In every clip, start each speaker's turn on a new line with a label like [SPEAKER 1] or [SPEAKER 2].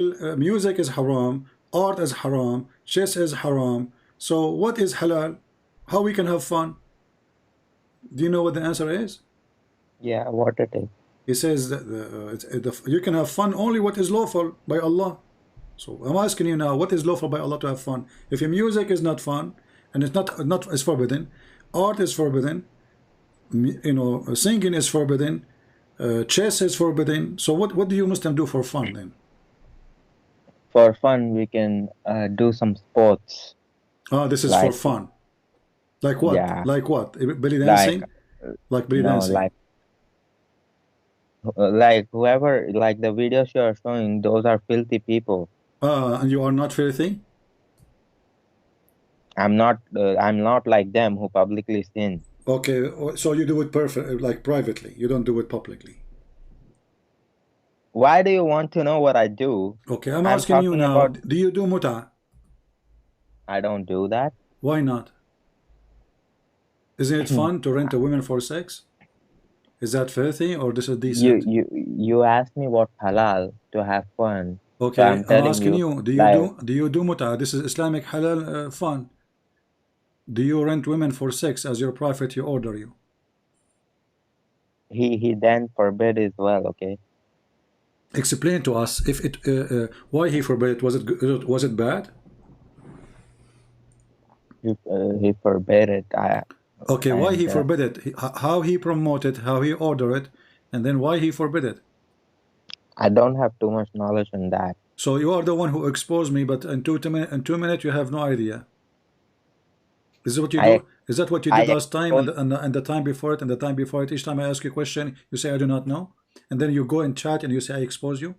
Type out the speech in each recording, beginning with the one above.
[SPEAKER 1] Music is haram, art is haram, chess is haram. So what is halal? How we can have fun? Do you know what the answer is?
[SPEAKER 2] Yeah, what it is.
[SPEAKER 1] He says that you can have fun only what is lawful by Allah. So I'm asking you now, what is lawful by Allah to have fun? If your music is not fun and it's not is forbidden, art is forbidden, singing is forbidden, chess is forbidden. So what do you Muslim do for fun then?
[SPEAKER 2] For fun, we can do some sports,
[SPEAKER 1] Ah, this is for
[SPEAKER 2] like,
[SPEAKER 1] fun. Like what?
[SPEAKER 2] yeah,
[SPEAKER 1] Like what? Belly
[SPEAKER 2] like,
[SPEAKER 1] dancing? Like belly
[SPEAKER 2] no,
[SPEAKER 1] dancing.
[SPEAKER 2] like whoever, like the videos you are showing, those are filthy people.
[SPEAKER 1] And you are not filthy?
[SPEAKER 2] I'm not like them who publicly sin.
[SPEAKER 1] Okay, so you do it perfect, like privately. You don't do it publicly.
[SPEAKER 2] Why do you want to know what I do?
[SPEAKER 1] Okay, I'm
[SPEAKER 2] I'm
[SPEAKER 1] asking you
[SPEAKER 2] talking
[SPEAKER 1] now,
[SPEAKER 2] about,
[SPEAKER 1] do you do muta?
[SPEAKER 2] I don't do that.
[SPEAKER 1] Why not? Isn't it fun to rent a woman for sex? Is that filthy or this is
[SPEAKER 2] You
[SPEAKER 1] decent?
[SPEAKER 2] you you asked me what halal to have fun, so
[SPEAKER 1] Okay,
[SPEAKER 2] I'm
[SPEAKER 1] I'm
[SPEAKER 2] telling
[SPEAKER 1] asking
[SPEAKER 2] you,
[SPEAKER 1] you,
[SPEAKER 2] like,
[SPEAKER 1] do you do muta? This is Islamic halal fun. Do you rent women for sex as your prophet you order you?
[SPEAKER 2] he then forbid as well. Okay,
[SPEAKER 1] Explain to us if it why he forbade it. Was it bad?
[SPEAKER 2] he forbid it.
[SPEAKER 1] Okay, why he
[SPEAKER 2] And
[SPEAKER 1] forbid it? How he promoted, how he ordered it, and then why he forbid it?
[SPEAKER 2] I don't have too much knowledge on that.
[SPEAKER 1] So you are the one who exposed me, but in 2 minutes you have no idea. Is this what you
[SPEAKER 2] I
[SPEAKER 1] do? Is that what you
[SPEAKER 2] I
[SPEAKER 1] did last time
[SPEAKER 2] expose.
[SPEAKER 1] and the time before it and the time before it? Each time I ask you a question, you say I do not know, and then you go and chat and you say I expose you.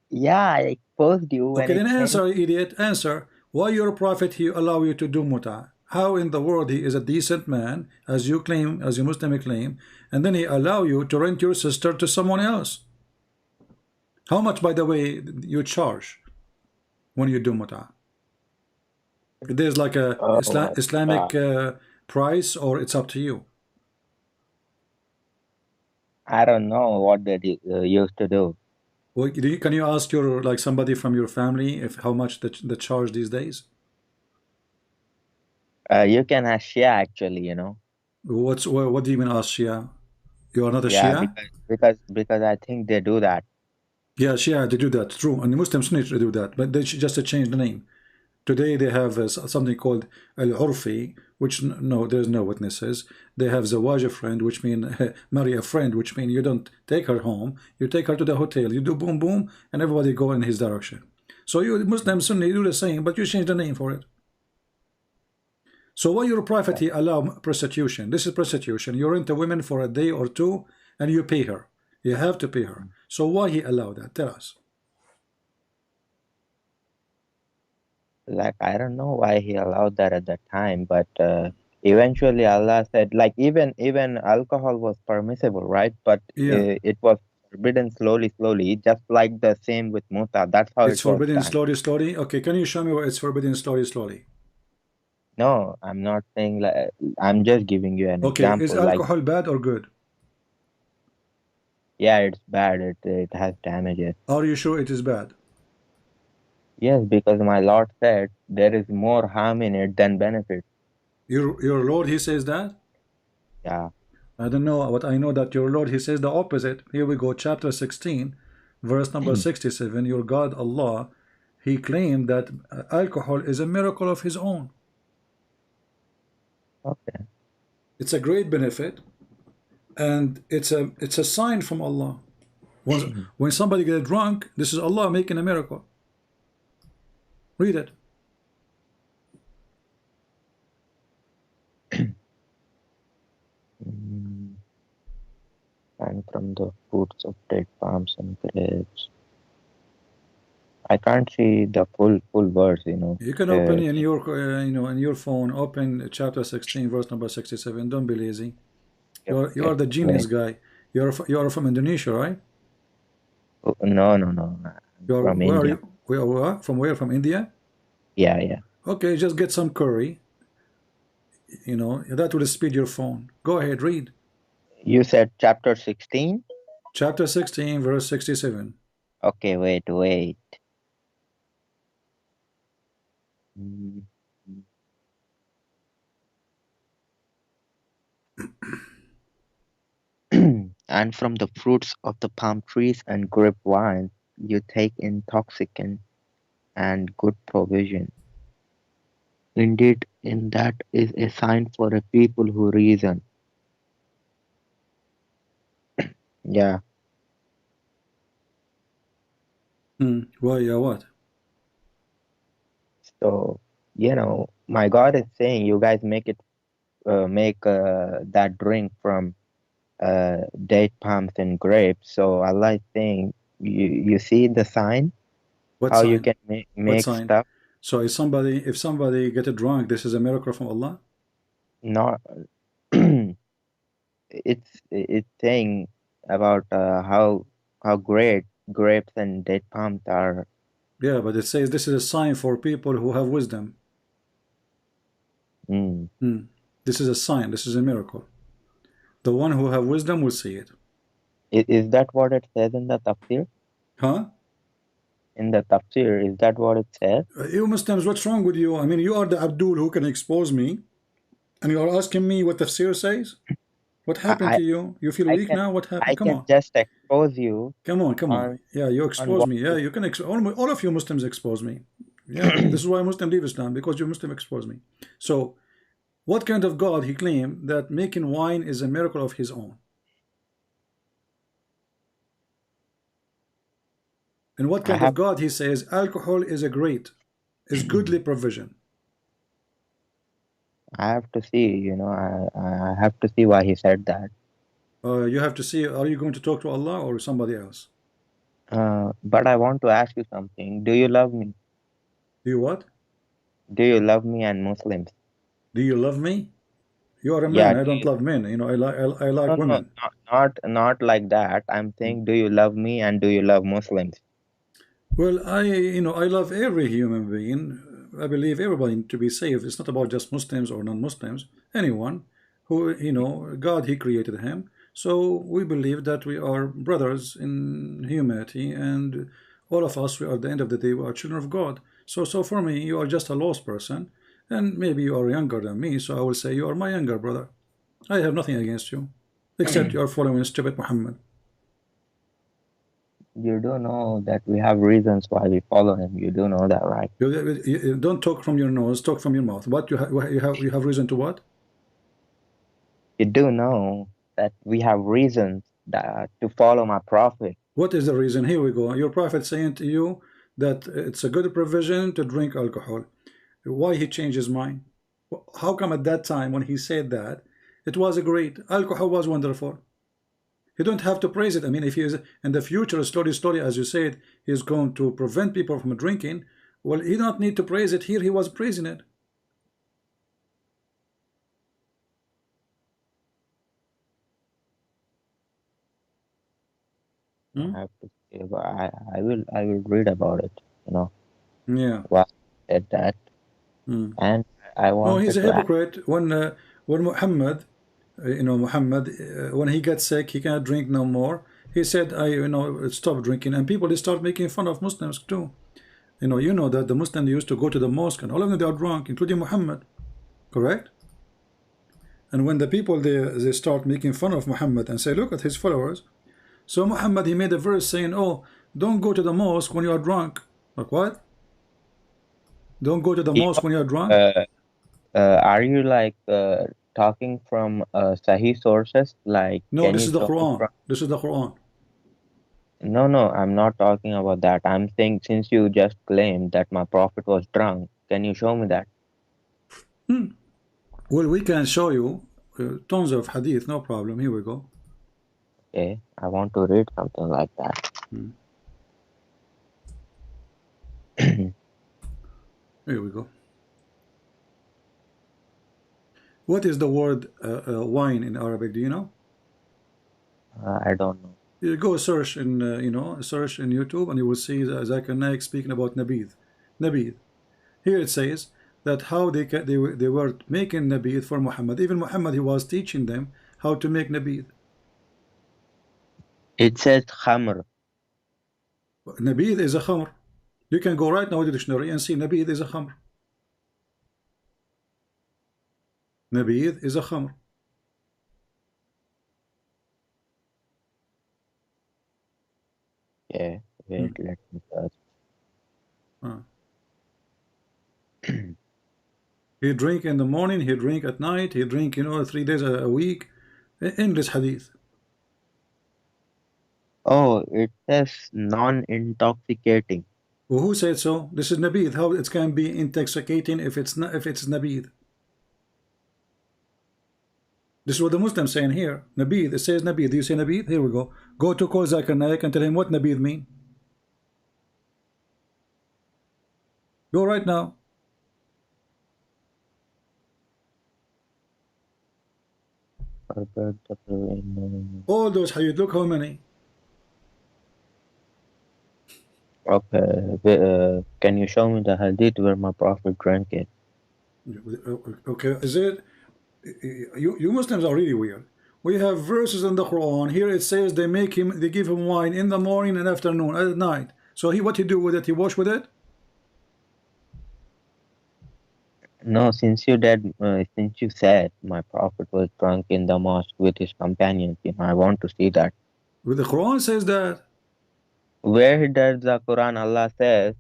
[SPEAKER 2] Yeah, I exposed you when
[SPEAKER 1] Okay,
[SPEAKER 2] it
[SPEAKER 1] then
[SPEAKER 2] came.
[SPEAKER 1] answer, idiot. Answer. Why your prophet he allow you to do muta? How in the world he is a decent man, as you claim, as you Muslim claim, and then he allow you to rent your sister to someone else? How much, by the way, you charge when you do muta? There's like a
[SPEAKER 2] Oh my God.
[SPEAKER 1] Islamic price, or it's up to you.
[SPEAKER 2] I don't know what they used to do.
[SPEAKER 1] Well, can you ask your like somebody from your family if how much the charge these days?
[SPEAKER 2] You can ask Shia actually, you know.
[SPEAKER 1] What do you mean ask Shia? You are not a
[SPEAKER 2] Yeah,
[SPEAKER 1] Shia?
[SPEAKER 2] because I think they do that.
[SPEAKER 1] Yeah, Shia, they do that, true. And the Muslims need to do that, but they should just change the name. Today they have something called Al-Urfi, which no, there's no witnesses. They have Zawaj a friend, which mean marry a friend, which mean you don't take her home, you take her to the hotel, you do boom boom, and everybody go in his direction. So you Muslims Sunni do the same, but you change the name for it. So why your prophet he allow prostitution? This is prostitution. You rent a woman for a day or two, and you pay her. You have to pay her. So why he allow that? Tell us.
[SPEAKER 2] Like, I don't know why he allowed that at that time, but eventually Allah said, like, even alcohol was permissible, right? But
[SPEAKER 1] Yeah,
[SPEAKER 2] it was forbidden slowly, just like the same with muta. That's how
[SPEAKER 1] it's
[SPEAKER 2] it was
[SPEAKER 1] forbidden
[SPEAKER 2] done.
[SPEAKER 1] slowly, slowly. Okay, can you show me where it's forbidden slowly, slowly?
[SPEAKER 2] No, I'm not saying, like, I'm just giving you an
[SPEAKER 1] Okay, is
[SPEAKER 2] example. Like,
[SPEAKER 1] alcohol bad or good?
[SPEAKER 2] yeah, it's bad. It has damages.
[SPEAKER 1] Are you sure it is bad?
[SPEAKER 2] Yes, because my Lord said there is more harm in it than benefit.
[SPEAKER 1] Your Lord, he says that?
[SPEAKER 2] Yeah.
[SPEAKER 1] I don't know, but I know that your Lord, he says the opposite. Here we go, chapter 16, verse number 67. Your God, Allah, he claimed that alcohol is a miracle of his own.
[SPEAKER 2] Okay.
[SPEAKER 1] It's a great benefit, and it's a sign from Allah. When somebody gets drunk, this is Allah making a miracle. Read it.
[SPEAKER 2] Mm, and from the fruits of date palms and grapes. I can't see the full verse, you know.
[SPEAKER 1] You can open in your in your phone. Open chapter 16, verse number 67. Don't be lazy. You are the genius
[SPEAKER 2] Wait.
[SPEAKER 1] guy. You are from Indonesia, right?
[SPEAKER 2] No, no, no. I'm
[SPEAKER 1] You're
[SPEAKER 2] from
[SPEAKER 1] where are
[SPEAKER 2] India.
[SPEAKER 1] you? From where? From India?
[SPEAKER 2] Yeah, yeah.
[SPEAKER 1] Okay, just get some curry. That will speed your phone. Go ahead, read.
[SPEAKER 2] You said chapter 16?
[SPEAKER 1] Chapter 16, verse 67.
[SPEAKER 2] Okay, wait. Mm. And from the fruits of the palm trees and grapevine you take intoxicant and good provision. Indeed, in that is a sign for a people who reason. Yeah.
[SPEAKER 1] Why? Yeah, what?
[SPEAKER 2] So, my God is saying you guys make that drink from date palms and grapes. So Allah is saying, you see the sign,
[SPEAKER 1] What
[SPEAKER 2] how you
[SPEAKER 1] sign?
[SPEAKER 2] can
[SPEAKER 1] What
[SPEAKER 2] make
[SPEAKER 1] sign?
[SPEAKER 2] stuff
[SPEAKER 1] So if somebody get drunk, this is a miracle from Allah?
[SPEAKER 2] not. It's saying about how great grapes and date palms are.
[SPEAKER 1] Yeah, but it says this is a sign for people who have wisdom.
[SPEAKER 2] Mm.
[SPEAKER 1] Hmm. This is a sign. This is a miracle. The one who have wisdom will see it.
[SPEAKER 2] Is that what it says in the tafsir?
[SPEAKER 1] Huh?
[SPEAKER 2] In the tafsir, is that what it says?
[SPEAKER 1] You Muslims, what's wrong with you? I mean, you are the Abdul who can expose me, and you are asking me what tafsir says? What happened
[SPEAKER 2] I
[SPEAKER 1] to you? You feel
[SPEAKER 2] I
[SPEAKER 1] weak
[SPEAKER 2] can
[SPEAKER 1] now? What happened?
[SPEAKER 2] I
[SPEAKER 1] Come
[SPEAKER 2] can
[SPEAKER 1] on.
[SPEAKER 2] just expose you
[SPEAKER 1] Come on, come on.
[SPEAKER 2] on
[SPEAKER 1] Yeah, you
[SPEAKER 2] on
[SPEAKER 1] expose
[SPEAKER 2] what
[SPEAKER 1] me. Yeah, you can all of you Muslims expose me. Yeah, this is why Muslim leave Islam, because you Muslim expose me. So, what kind of God he claimed that making wine is a miracle of his own? And what
[SPEAKER 2] I
[SPEAKER 1] kind of
[SPEAKER 2] have
[SPEAKER 1] God he says alcohol is a great, is goodly provision?
[SPEAKER 2] I have to see, I have to see why he said that.
[SPEAKER 1] You have to see, are you going to talk to Allah or somebody else?
[SPEAKER 2] But I want to ask you something. Do you love me?
[SPEAKER 1] Do you what?
[SPEAKER 2] Do you love me and Muslims?
[SPEAKER 1] Do you love me? You are a
[SPEAKER 2] Yeah,
[SPEAKER 1] man. I don't love men. You know, I like
[SPEAKER 2] no,
[SPEAKER 1] women.
[SPEAKER 2] not like that. I'm saying, do you love me and do you love Muslims?
[SPEAKER 1] Well, I love every human being. I believe everybody to be saved. It's not about just Muslims or non-Muslims. Anyone who, God, He created him. So we believe that we are brothers in humanity, and all of us, we are at the end of the day, we are children of God. So for me, you are just a lost person, and maybe you are younger than me. So I will say you are my younger brother. I have nothing against you, except you are following stupid Muhammad.
[SPEAKER 2] You do know that we have reasons why we follow him. You do know that, right?
[SPEAKER 1] You don't talk from your nose, talk from your mouth. What you have reason to what?
[SPEAKER 2] You do know that we have reasons that to follow my prophet.
[SPEAKER 1] What is the reason? Here we go. Your prophet saying to you that it's a good provision to drink alcohol. Why he changed his mind? How come at that time when he said that, it was a great, alcohol was wonderful. You don't have to praise it. I mean, if he is in the future, slowly, as you said, he's going to prevent people from drinking. Well, he don't need to praise it. Here he was praising it. Hmm?
[SPEAKER 2] I have to say, but I will read about it.
[SPEAKER 1] Yeah.
[SPEAKER 2] Why I said that,
[SPEAKER 1] Hmm.
[SPEAKER 2] and I
[SPEAKER 1] No, he's
[SPEAKER 2] wanted
[SPEAKER 1] a
[SPEAKER 2] to ask.
[SPEAKER 1] hypocrite. When Muhammad, Muhammad, when he got sick, he cannot drink no more. He said, I, stop drinking, and people they start making fun of Muslims too. You know that the Muslims used to go to the mosque, and all of them they are drunk, including Muhammad, correct? And when the people they start making fun of Muhammad and say, look at his followers. So Muhammad he made a verse saying, oh, don't go to the mosque when you are drunk. Like what? Don't go to the
[SPEAKER 2] You
[SPEAKER 1] mosque when you are
[SPEAKER 2] know,
[SPEAKER 1] drunk?
[SPEAKER 2] are you like talking from Sahih sources? Like,
[SPEAKER 1] No,
[SPEAKER 2] can
[SPEAKER 1] this
[SPEAKER 2] you
[SPEAKER 1] is the
[SPEAKER 2] show me
[SPEAKER 1] Quran.
[SPEAKER 2] from?
[SPEAKER 1] This is the Quran.
[SPEAKER 2] No, I'm not talking about that. I'm saying since you just claimed that my prophet was drunk, can you show me that?
[SPEAKER 1] Well, we can show you tons of hadith, no problem. Here we go.
[SPEAKER 2] Okay, I want to read something like that.
[SPEAKER 1] Hmm. Here we go. What is the word wine in Arabic? Do you know?
[SPEAKER 2] I don't know.
[SPEAKER 1] You go search in search in YouTube, and you will see Zakir Naik speaking about nabid. Nabid. Here it says that how they were making nabid for Muhammad. Even Muhammad he was teaching them how to make nabid.
[SPEAKER 2] It says khamr.
[SPEAKER 1] Nabid is a khamr. You can go right now to the dictionary and see Nabid is a khamr. Nabid is a khamr.
[SPEAKER 2] Yeah,
[SPEAKER 1] Hmm.
[SPEAKER 2] wait, let me search.
[SPEAKER 1] Uh. He drink in the morning, he drink at night, he drink, 3 days a week. English hadith.
[SPEAKER 2] Oh, it says non-intoxicating.
[SPEAKER 1] Well, who said so? This is Nabid. How it can be intoxicating if it's not, if it's Nabid? This is what the Muslims saying here. Nabid. It says Nabid. Do you say Nabid? Here we go. Go to call Zakir Naik and tell him what Nabid mean. Go right now.
[SPEAKER 2] Forgot the
[SPEAKER 1] All those hadith. Look how many.
[SPEAKER 2] Okay, can you show me the hadith where my prophet drank it?
[SPEAKER 1] Okay, is it? You Muslims are really weird. We have verses in the Quran. Here it says they give him wine in the morning and afternoon, at night. So what he do with it? He wash with it?
[SPEAKER 2] No, since you said my prophet was drunk in the mosque with his companions, I want to see that.
[SPEAKER 1] With the Quran says that.
[SPEAKER 2] Where does the Quran Allah says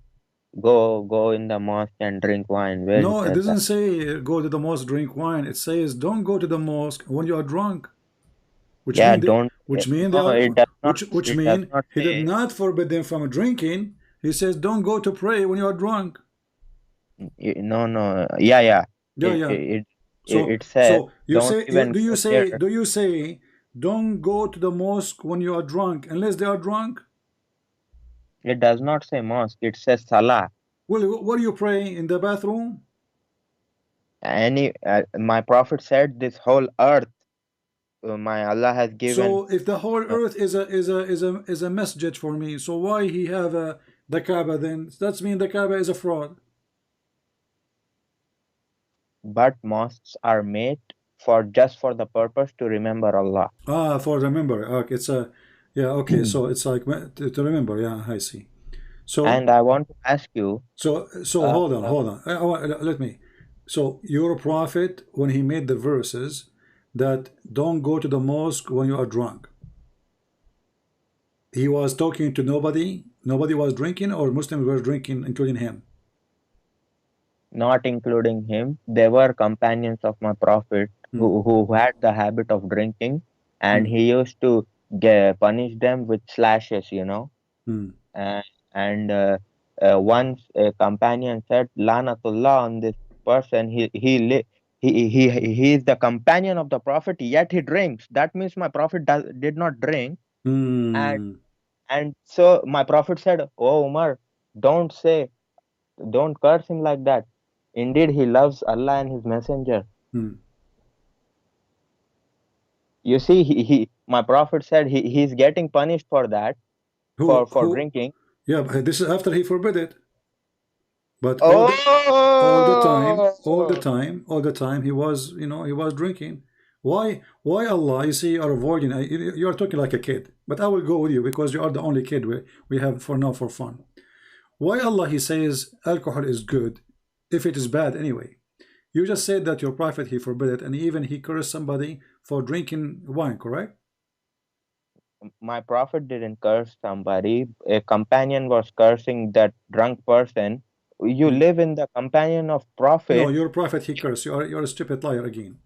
[SPEAKER 2] go in the mosque and drink wine? Where he
[SPEAKER 1] No, it
[SPEAKER 2] says that?
[SPEAKER 1] doesn't say go to the mosque, drink wine. It says don't go to the mosque when you are drunk. Which
[SPEAKER 2] Yeah,
[SPEAKER 1] mean they,
[SPEAKER 2] don't.
[SPEAKER 1] which mean they
[SPEAKER 2] No,
[SPEAKER 1] are,
[SPEAKER 2] it does not.
[SPEAKER 1] which
[SPEAKER 2] It does
[SPEAKER 1] mean
[SPEAKER 2] not
[SPEAKER 1] he did
[SPEAKER 2] say.
[SPEAKER 1] not forbid them from drinking. He says don't go to pray when you are drunk.
[SPEAKER 2] No, no. Yeah, yeah.
[SPEAKER 1] Yeah,
[SPEAKER 2] It
[SPEAKER 1] yeah.
[SPEAKER 2] it it,
[SPEAKER 1] So
[SPEAKER 2] it says
[SPEAKER 1] you
[SPEAKER 2] don't
[SPEAKER 1] say
[SPEAKER 2] even
[SPEAKER 1] do you
[SPEAKER 2] go
[SPEAKER 1] say
[SPEAKER 2] there.
[SPEAKER 1] do you say don't go to the mosque when you are drunk unless they are drunk?
[SPEAKER 2] It does not say mosque. It says salah.
[SPEAKER 1] Well, what do you pray in the bathroom?
[SPEAKER 2] My prophet said this whole earth, my Allah has given.
[SPEAKER 1] So if the whole
[SPEAKER 2] uh,
[SPEAKER 1] earth is a masjid for me, so why he have the Kaaba then? That's mean the Kaaba is a fraud.
[SPEAKER 2] but mosques are made for just for the purpose to remember Allah.
[SPEAKER 1] For remember, okay, it's a, yeah, okay. So it's like to remember. Yeah, I see. So
[SPEAKER 2] And I want to ask you,
[SPEAKER 1] so
[SPEAKER 2] uh,
[SPEAKER 1] hold on. Let me. So your prophet, when he made the verses that don't go to the mosque when you are drunk, he was talking to nobody. Nobody was drinking, or Muslims were drinking, including him.
[SPEAKER 2] not including him, there were companions of my prophet
[SPEAKER 1] Hmm.
[SPEAKER 2] who had the habit of drinking, and
[SPEAKER 1] Hmm.
[SPEAKER 2] he used to punish them with slashes,
[SPEAKER 1] Hmm.
[SPEAKER 2] and, and once a companion said lanatullah on this person. He is the companion of the prophet, yet he drinks. That means my prophet did not drink. and
[SPEAKER 1] Hmm.
[SPEAKER 2] and so my prophet said, oh Umar, don't say, don't curse him like that. Indeed, he loves Allah and his messenger.
[SPEAKER 1] Hmm.
[SPEAKER 2] You see, my prophet said he's getting punished for that, for
[SPEAKER 1] Who?
[SPEAKER 2] drinking.
[SPEAKER 1] Yeah, but this is after he forbid it. But
[SPEAKER 2] Oh,
[SPEAKER 1] all the time, he was, he was drinking. Why Allah? You see, you are avoiding. You are talking like a kid. But I will go with you because you are the only kid we have for now for fun. Why Allah? He says alcohol is good, if it is bad anyway. You just said that your prophet he forbid it, and even he cursed somebody for drinking wine. Correct?
[SPEAKER 2] my prophet didn't curse somebody. A companion was cursing that drunk person. You
[SPEAKER 1] Hmm.
[SPEAKER 2] live in the companion of
[SPEAKER 1] No,
[SPEAKER 2] prophet.
[SPEAKER 1] your prophet he cursed. You are a stupid liar again.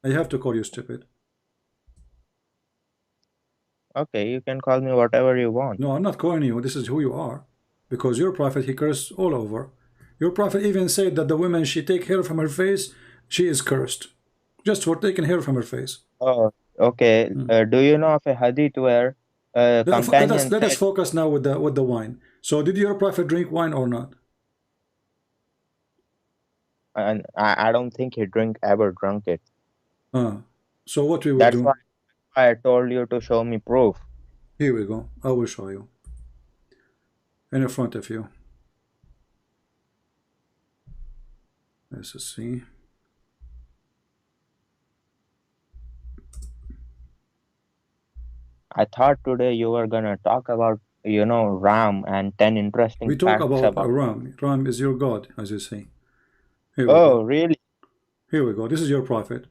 [SPEAKER 1] I have to call you stupid.
[SPEAKER 2] Okay, you can call me whatever you want.
[SPEAKER 1] No, I'm not calling you. This is who you are. Because your prophet, he cursed all over. Your prophet even said that the woman, she take hair from her face, she is cursed. Just for taking hair from her face.
[SPEAKER 2] Oh, okay.
[SPEAKER 1] Hmm.
[SPEAKER 2] Do you know of a hadith where a companion
[SPEAKER 1] Let us
[SPEAKER 2] said,
[SPEAKER 1] focus now with the wine. So did your prophet drink wine or not?
[SPEAKER 2] and I don't think he ever drunk it.
[SPEAKER 1] Uh, so what we will
[SPEAKER 2] That's why
[SPEAKER 1] do?
[SPEAKER 2] I told you to show me proof.
[SPEAKER 1] Here we go. I will show you. In front of you. Let's see.
[SPEAKER 2] I thought today you were gonna talk about, Ram and 10 interesting
[SPEAKER 1] We talk
[SPEAKER 2] facts
[SPEAKER 1] about
[SPEAKER 2] about.
[SPEAKER 1] Ram. Ram is your God, as you say. Here we go.
[SPEAKER 2] Oh, really?
[SPEAKER 1] Here we go. This is your prophet.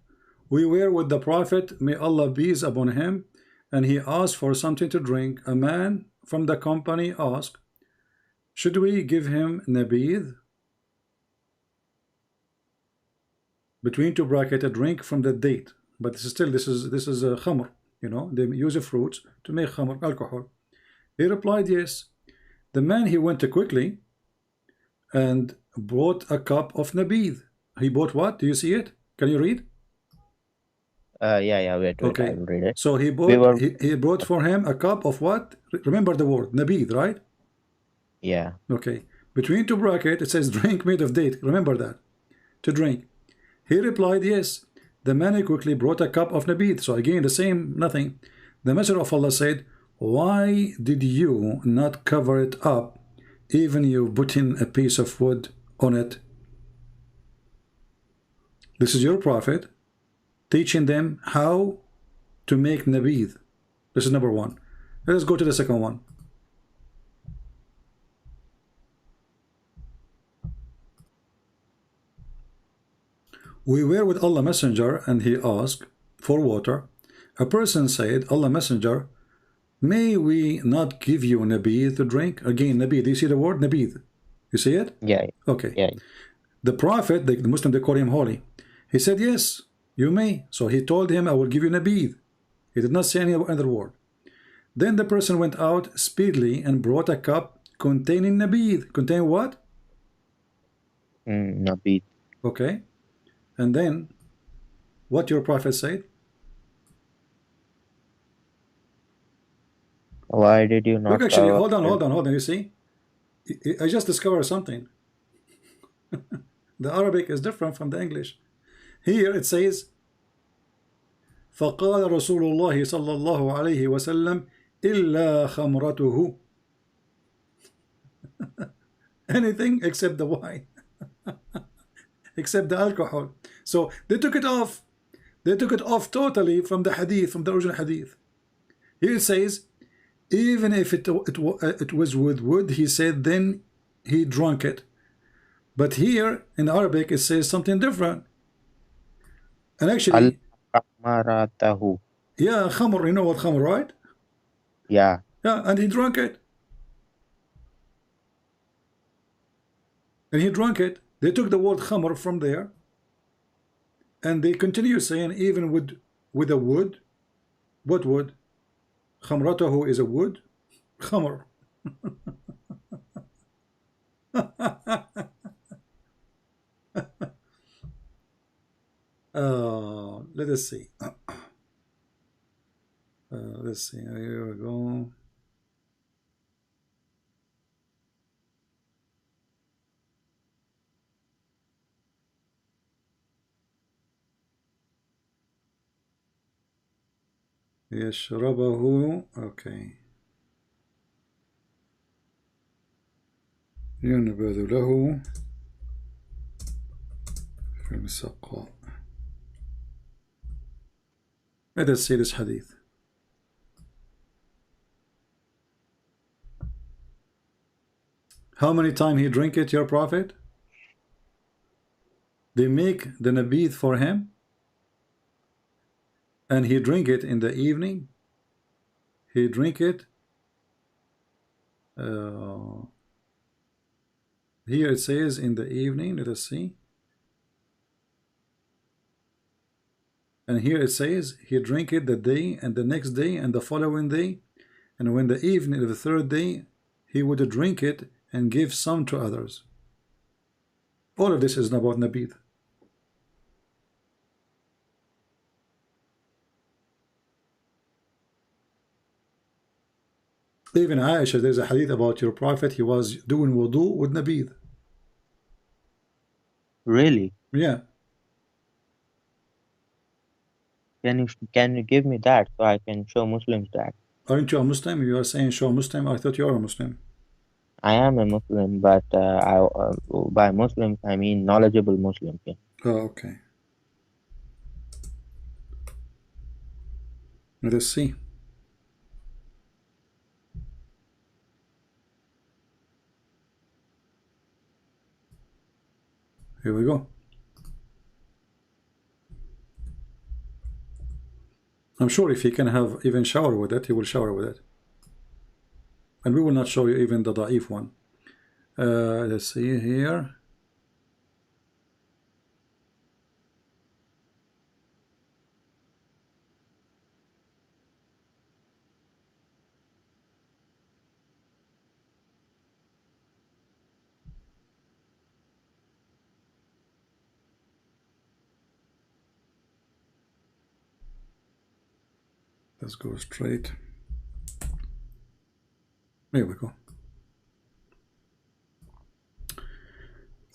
[SPEAKER 1] We were with the prophet, may Allah peace upon him, and he asked for something to drink. A man from the company asked, should we give him nabidh? Between two brackets, a drink from the date. But still, this is a khamr. They use the fruits to make khamr, alcohol. He replied, yes. The man, he went quickly and brought a cup of nabidh. He bought what? Do you see it? Can you read?
[SPEAKER 2] Yeah, wait, I
[SPEAKER 1] Okay.
[SPEAKER 2] will read it.
[SPEAKER 1] So he
[SPEAKER 2] We
[SPEAKER 1] bought
[SPEAKER 2] were,
[SPEAKER 1] he brought for him a cup of what? Remember the word nabidh, right?
[SPEAKER 2] yeah.
[SPEAKER 1] Okay. Between two brackets, it says drink made of date. Remember that. To drink. He replied, yes. The man quickly brought a cup of nabidh. So again, the same, nothing. The Messenger of Allah said, why did you not cover it up, even you put in a piece of wood on it? This is your prophet teaching them how to make nabidh. This is number one. Let us go to the second one. We were with Allah Messenger and he asked for water. A person said, Allah Messenger, may we not give you nabidh to drink? Again, nabidh. You see the word nabidh? You see it?
[SPEAKER 2] Yeah.
[SPEAKER 1] Okay.
[SPEAKER 2] Yeah.
[SPEAKER 1] The Prophet, the Muslim, they call him holy. He said, yes, you may. So he told him, I will give you nabidh. He did not say any other word. Then the person went out speedily and brought a cup containing nabidh. Containing what?
[SPEAKER 2] Nabid.
[SPEAKER 1] Okay. And then what your prophet said?
[SPEAKER 2] Why did you
[SPEAKER 1] Look,
[SPEAKER 2] not
[SPEAKER 1] actually,
[SPEAKER 2] cover
[SPEAKER 1] hold on,
[SPEAKER 2] it?
[SPEAKER 1] hold on, hold on. You see, I just discovered something. The Arabic is different from the English. Here it says, فقال رسول الله صلى الله عليه وسلم إلا خمرته. Anything except the wine, except the alcohol. So they took it off. They took it off totally from the hadith, from the original hadith. Here it says, even if it was with wood, he said, then he drank it. But here in Arabic, it says something different. And actually,
[SPEAKER 2] Al-Kamaratahu.
[SPEAKER 1] yeah, khamr, you know what khamr, right?
[SPEAKER 2] Yeah.
[SPEAKER 1] Yeah, and he drank it. And he drank it. They took the word khamr from there. And they continue saying, even with a wood. What wood? Khamratahu is a wood. Khamr. Let us see. Let's see. Here we go. يشربه. Okay. ينبذ له في السقاء. Let us see this hadith. How many times he drink it, your prophet? They make the nabidh for him, and he drink it in the evening. He drink it. Here it says in the evening. Let us see. And here it says he drink it the day and the next day and the following day, and when the evening of the third day he would drink it and give some to others. All of this is about nabidh. Even Aisha, there's a hadith about your prophet, he was doing wudu with nabidh.
[SPEAKER 2] Really?
[SPEAKER 1] Yeah.
[SPEAKER 2] Can you give me that so I can show Muslims that?
[SPEAKER 1] Aren't you a Muslim? You are saying show Muslim. I thought you are a Muslim.
[SPEAKER 2] I am a Muslim, but by Muslims I mean knowledgeable Muslims. Yeah.
[SPEAKER 1] Oh, okay. Let us see. Here we go. I'm sure if he can have even shower with it, he will shower with it. And we will not show you even the da'if one. Let's see here. Let's go straight. Here we go.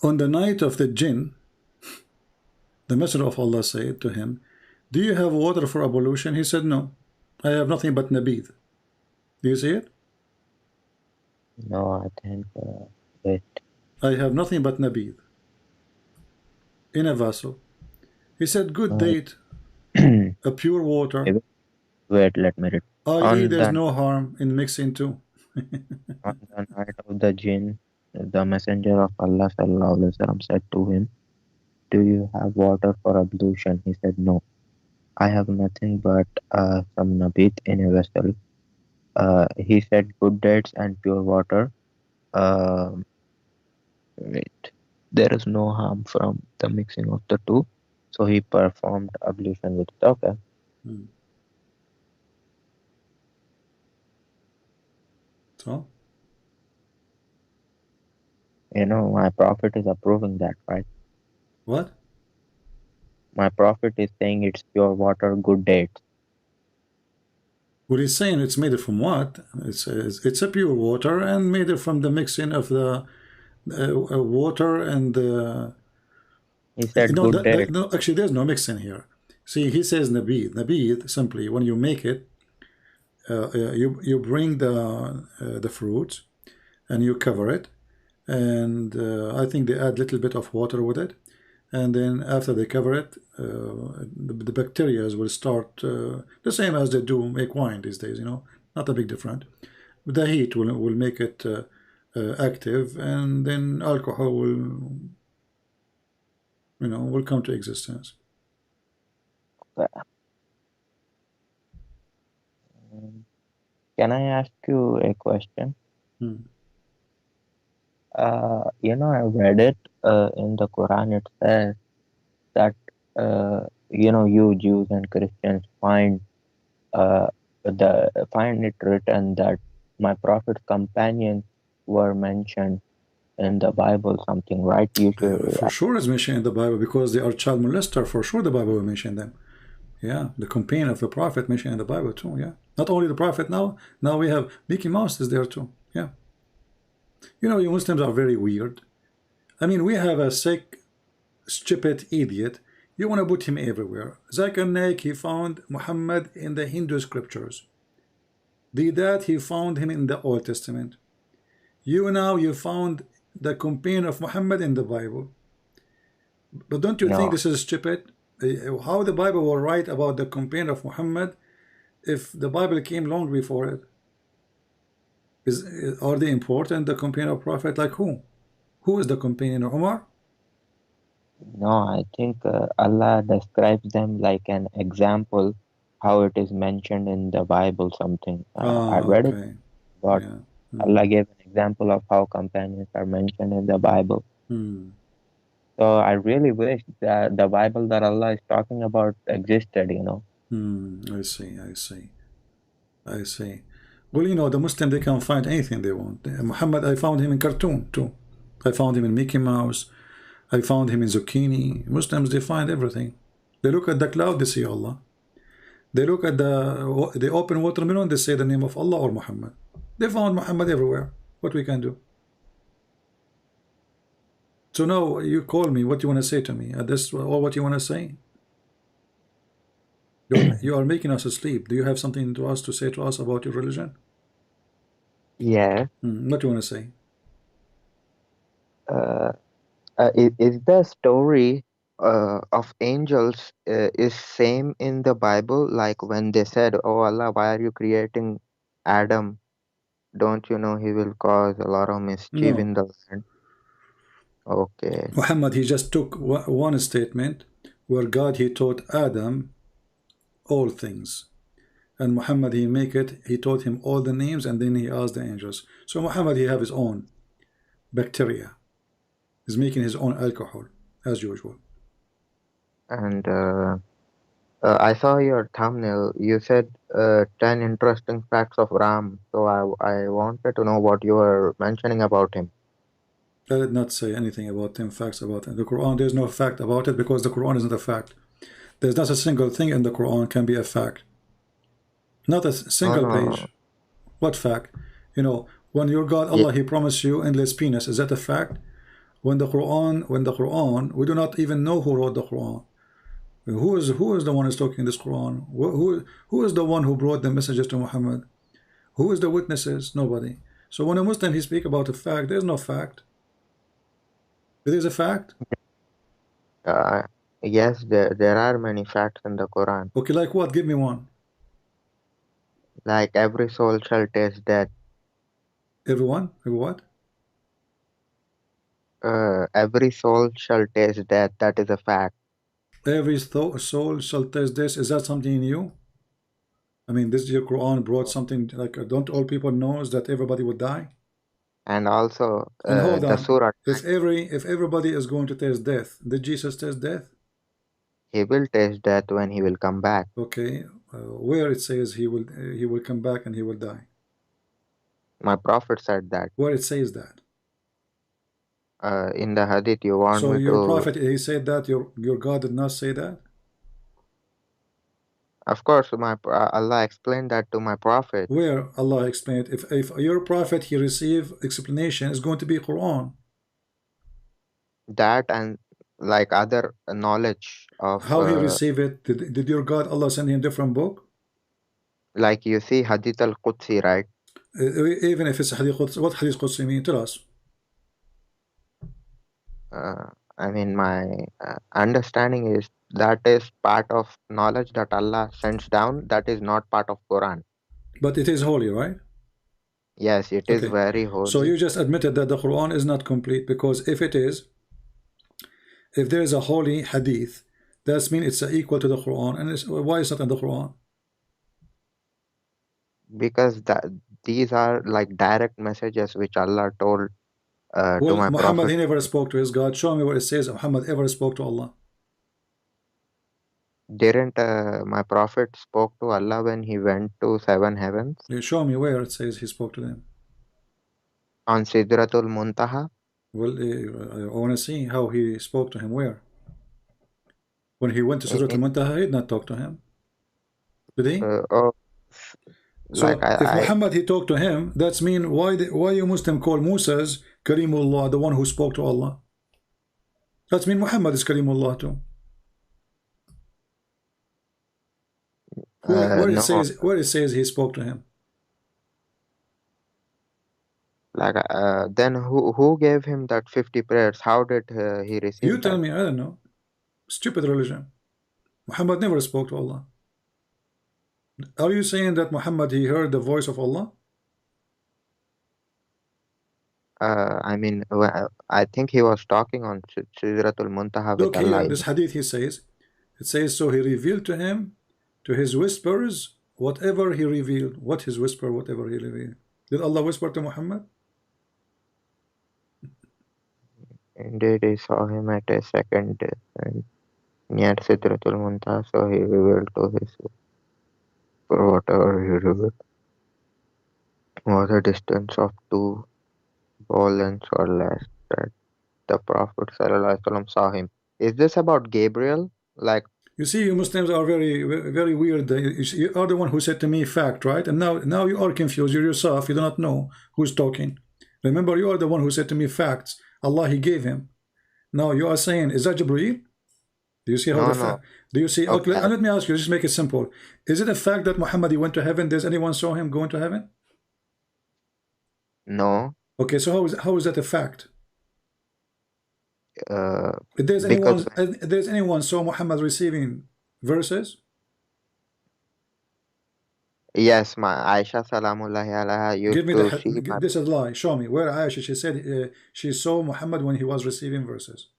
[SPEAKER 1] On the night of the jinn, the Messenger of Allah said to him, do you have water for ablution? He said, no, I have nothing but nabid. Do you see it?
[SPEAKER 2] No, I think wait.
[SPEAKER 1] I have nothing but nabid in a vessel. He said, good date, a pure water,
[SPEAKER 2] Wait, let me read.
[SPEAKER 1] i.e. there's no harm in mixing too.
[SPEAKER 2] On the night of the jinn, the Messenger of Allah sallallahu alaihi wasallam said to him, do you have water for ablution? He said, no, I have nothing but some nabit in a vessel. He said, good dates and pure water. Wait, there is no harm from the mixing of the two. So he performed ablution with it. Okay.
[SPEAKER 1] So?
[SPEAKER 2] You know, my prophet is approving that, right?
[SPEAKER 1] What?
[SPEAKER 2] My prophet is saying it's pure water, good dates.
[SPEAKER 1] What he's saying, it's made from what? It's a pure water and made from the mixing of the water and
[SPEAKER 2] he said
[SPEAKER 1] no,
[SPEAKER 2] good dates.
[SPEAKER 1] no, actually there's no mixing here. See, he says nabid. Nabid, simply when you make it, you bring the fruits and you cover it, and I think they add a little bit of water with it, and then after they cover it, the bacteria will start the same as they do make wine these days, you know, not a big difference. The heat will make it active, and then alcohol will come to existence.
[SPEAKER 2] Can I ask you a question? You know, I read it in the Quran. It says that you Jews and Christians find it written that my prophet's companions were mentioned in the Bible, something, right? You should.
[SPEAKER 1] For sure, it's mentioned in the Bible because they are child molester. For sure, the Bible will mention them. Yeah, the companion of the prophet mentioned in the Bible too. Yeah, not only the prophet now. Now we have Mickey Mouse is there too. Yeah. You know, you Muslims are very weird. I mean, we have a sick, stupid idiot. You want to put him everywhere. Zakir Naik, he found Muhammad in the Hindu scriptures. Didat, he found him in the Old Testament. You found the companion of Muhammad in the Bible. But don't you think this is stupid? How the Bible will write about the companion of Muhammad if the Bible came long before it? Are they important, the companion of Prophet? Like who? Who is the companion of Umar?
[SPEAKER 2] No, I think Allah describes them like an example, how it is mentioned in the Bible, something. I read it, but Allah gave an example of how companions are mentioned in the Bible. So I really wish that the Bible that Allah is talking about existed, you know.
[SPEAKER 1] I see. Well, you know, the Muslim, they can find anything they want. Muhammad, I found him in cartoon too. I found him in Mickey Mouse. I found him in zucchini. Muslims, they find everything. They look at the cloud, they see Allah. They look at the open watermelon, they say the name of Allah or Muhammad. They found Muhammad everywhere. What we can do? So now you call me. What you want to say to me? This or what you want to say? You are making us asleep. Do you have something to say to us about your religion?
[SPEAKER 2] Yeah.
[SPEAKER 1] What do you want to say?
[SPEAKER 2] Is the story of angels is same in the Bible? Like when they said, "Oh Allah, why are you creating Adam? Don't you know he will cause a lot of mischief in the land?" Okay.
[SPEAKER 1] Muhammad, he just took one statement where God, he taught Adam all things. And Muhammad, he taught him all the names, and then he asked the angels. So Muhammad, he have his own bacteria. He's making his own alcohol, as usual.
[SPEAKER 2] And I saw your thumbnail. You said 10 interesting facts of Ram. So I wanted to know what you were mentioning about him.
[SPEAKER 1] I did not say anything about 10 facts about it. The Quran, there's no fact about it because the Quran isn't a fact. There's not a single thing in the Quran can be a fact. Not a
[SPEAKER 2] No,
[SPEAKER 1] single
[SPEAKER 2] no.
[SPEAKER 1] page. What fact? You know, when your God
[SPEAKER 2] Yeah,
[SPEAKER 1] Allah, he promised you endless penis, is that a fact? When the Quran, we do not even know who wrote the Quran. Who is the one who's talking in this Quran? Who is the one who brought the messages to Muhammad? Who is the witnesses? Nobody. So when a Muslim he speak about a fact, there's no fact. It is a fact.
[SPEAKER 2] uh, yes, there are many facts in the Quran.
[SPEAKER 1] Okay, like what? Give me one.
[SPEAKER 2] Like every soul shall taste death.
[SPEAKER 1] Everyone? Every what?
[SPEAKER 2] Every soul shall taste death. That is a fact.
[SPEAKER 1] Every soul shall taste this. Is that something new? I mean, this your Quran brought something like don't all people knows that everybody would die?
[SPEAKER 2] And also,
[SPEAKER 1] And hold
[SPEAKER 2] the
[SPEAKER 1] on,
[SPEAKER 2] surah,
[SPEAKER 1] if everybody is going to taste death, did Jesus taste death?
[SPEAKER 2] he will taste death when he will come back.
[SPEAKER 1] Okay, where it says he will come back and he will die?
[SPEAKER 2] My prophet said that.
[SPEAKER 1] Where it says that?
[SPEAKER 2] In the hadith, you want
[SPEAKER 1] So
[SPEAKER 2] me
[SPEAKER 1] your
[SPEAKER 2] to?
[SPEAKER 1] prophet he said that your God did not say that?
[SPEAKER 2] Of course, Allah explained that to my prophet.
[SPEAKER 1] Where Allah explained if your prophet he receive explanation is going to be Quran.
[SPEAKER 2] That and like other knowledge of,
[SPEAKER 1] How he received it? Did your God Allah send him different book?
[SPEAKER 2] like you see Hadith al-Qudsi, right?
[SPEAKER 1] Even if it's Hadith Qudsi, what Hadith Qudsi mean? Tell us.
[SPEAKER 2] I mean, my understanding is that is part of knowledge that Allah sends down. That is not part of Quran.
[SPEAKER 1] But it is holy, right?
[SPEAKER 2] Yes, it is
[SPEAKER 1] Okay.
[SPEAKER 2] very
[SPEAKER 1] So
[SPEAKER 2] holy.
[SPEAKER 1] you just admitted that the Quran is not complete because if it is, if there is a holy hadith, that means it's equal to the Quran. And why is it not in the Quran?
[SPEAKER 2] Because these are like direct messages which Allah told to
[SPEAKER 1] Well,
[SPEAKER 2] my
[SPEAKER 1] Muhammad,
[SPEAKER 2] prophet.
[SPEAKER 1] he never spoke to his God. Show me where it says Muhammad ever spoke to Allah.
[SPEAKER 2] Didn't my prophet spoke to Allah when he went to seven heavens
[SPEAKER 1] Show me where it says he spoke to them.
[SPEAKER 2] on Sidratul Muntaha?
[SPEAKER 1] Well, I want to see how he spoke to him. Where? When he went to
[SPEAKER 2] In,
[SPEAKER 1] Surah
[SPEAKER 2] in,
[SPEAKER 1] Al-Muntaha, he did not talk to him. Did he?
[SPEAKER 2] oh, like
[SPEAKER 1] So if Muhammad he talked to him, that's mean why you Muslim call Musa's Karimullah, the one who spoke to Allah? That's mean Muhammad is Karimullah too.
[SPEAKER 2] no,
[SPEAKER 1] Where it says he spoke to him.
[SPEAKER 2] like then who gave him that 50 prayers? How did he
[SPEAKER 1] You
[SPEAKER 2] receive
[SPEAKER 1] tell
[SPEAKER 2] that?
[SPEAKER 1] me, I don't know. Stupid religion. Muhammad never spoke to Allah. Are you saying that Muhammad he heard the voice of Allah?
[SPEAKER 2] I mean, I think he was talking on Sidratul Muntaha with
[SPEAKER 1] Look here,
[SPEAKER 2] Allah.
[SPEAKER 1] this hadith he says, it says, so he revealed to him, to his whispers, whatever he revealed. What his whisper, whatever he revealed. Did Allah whisper to Muhammad?
[SPEAKER 2] Indeed, he saw him at a second and near Sidratul Muntaha, so he revealed to his, for whatever he revealed was a distance of 2 lengths or less that the Prophet ﷺ saw him. Is this about Gabriel? Like,
[SPEAKER 1] You see, you Muslims are very weird. You are the one who said to me fact, right? And now you are confused. You yourself, you do not know who's talking. Remember, you are the one who said to me facts. Allah, he gave him. Now you are saying, is that Jibreel? Do you see how
[SPEAKER 2] no,
[SPEAKER 1] the
[SPEAKER 2] no.
[SPEAKER 1] fact? Do you see? Okay,
[SPEAKER 2] Okay,
[SPEAKER 1] let me ask you. Just make it simple. Is it a fact that Muhammad he went to heaven? Does anyone saw him going to heaven?
[SPEAKER 2] no.
[SPEAKER 1] Okay, so how is that a fact?
[SPEAKER 2] Uh,
[SPEAKER 1] If there's
[SPEAKER 2] because
[SPEAKER 1] anyone saw Muhammad receiving verses?
[SPEAKER 2] Yes, my Aisha Salamullahi alaiha
[SPEAKER 1] Give
[SPEAKER 2] used
[SPEAKER 1] me
[SPEAKER 2] to see my.
[SPEAKER 1] this is a lie. Show me where Aisha, she said she saw Muhammad when he was receiving verses.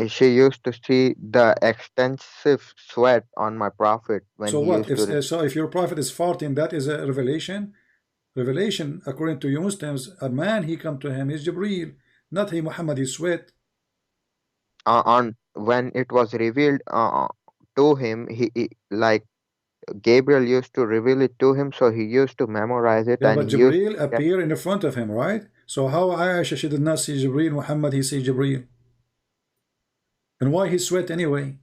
[SPEAKER 2] She used to see the extensive sweat on my prophet when
[SPEAKER 1] So
[SPEAKER 2] he
[SPEAKER 1] what
[SPEAKER 2] used
[SPEAKER 1] if
[SPEAKER 2] to.
[SPEAKER 1] so if your prophet is farting, that is a revelation? Revelation, according to you Muslims, a man he come to him is Jibreel, not he Muhammad is sweat.
[SPEAKER 2] On when it was revealed to him, he like Gabriel used to reveal it to him, so he used to memorize it
[SPEAKER 1] Yeah,
[SPEAKER 2] and
[SPEAKER 1] but
[SPEAKER 2] he used
[SPEAKER 1] Jibreel
[SPEAKER 2] to.
[SPEAKER 1] appear in the front of him, right? So how Aisha, she did not see Jibreel, Muhammad he see Jibreel. And why he sweat anyway?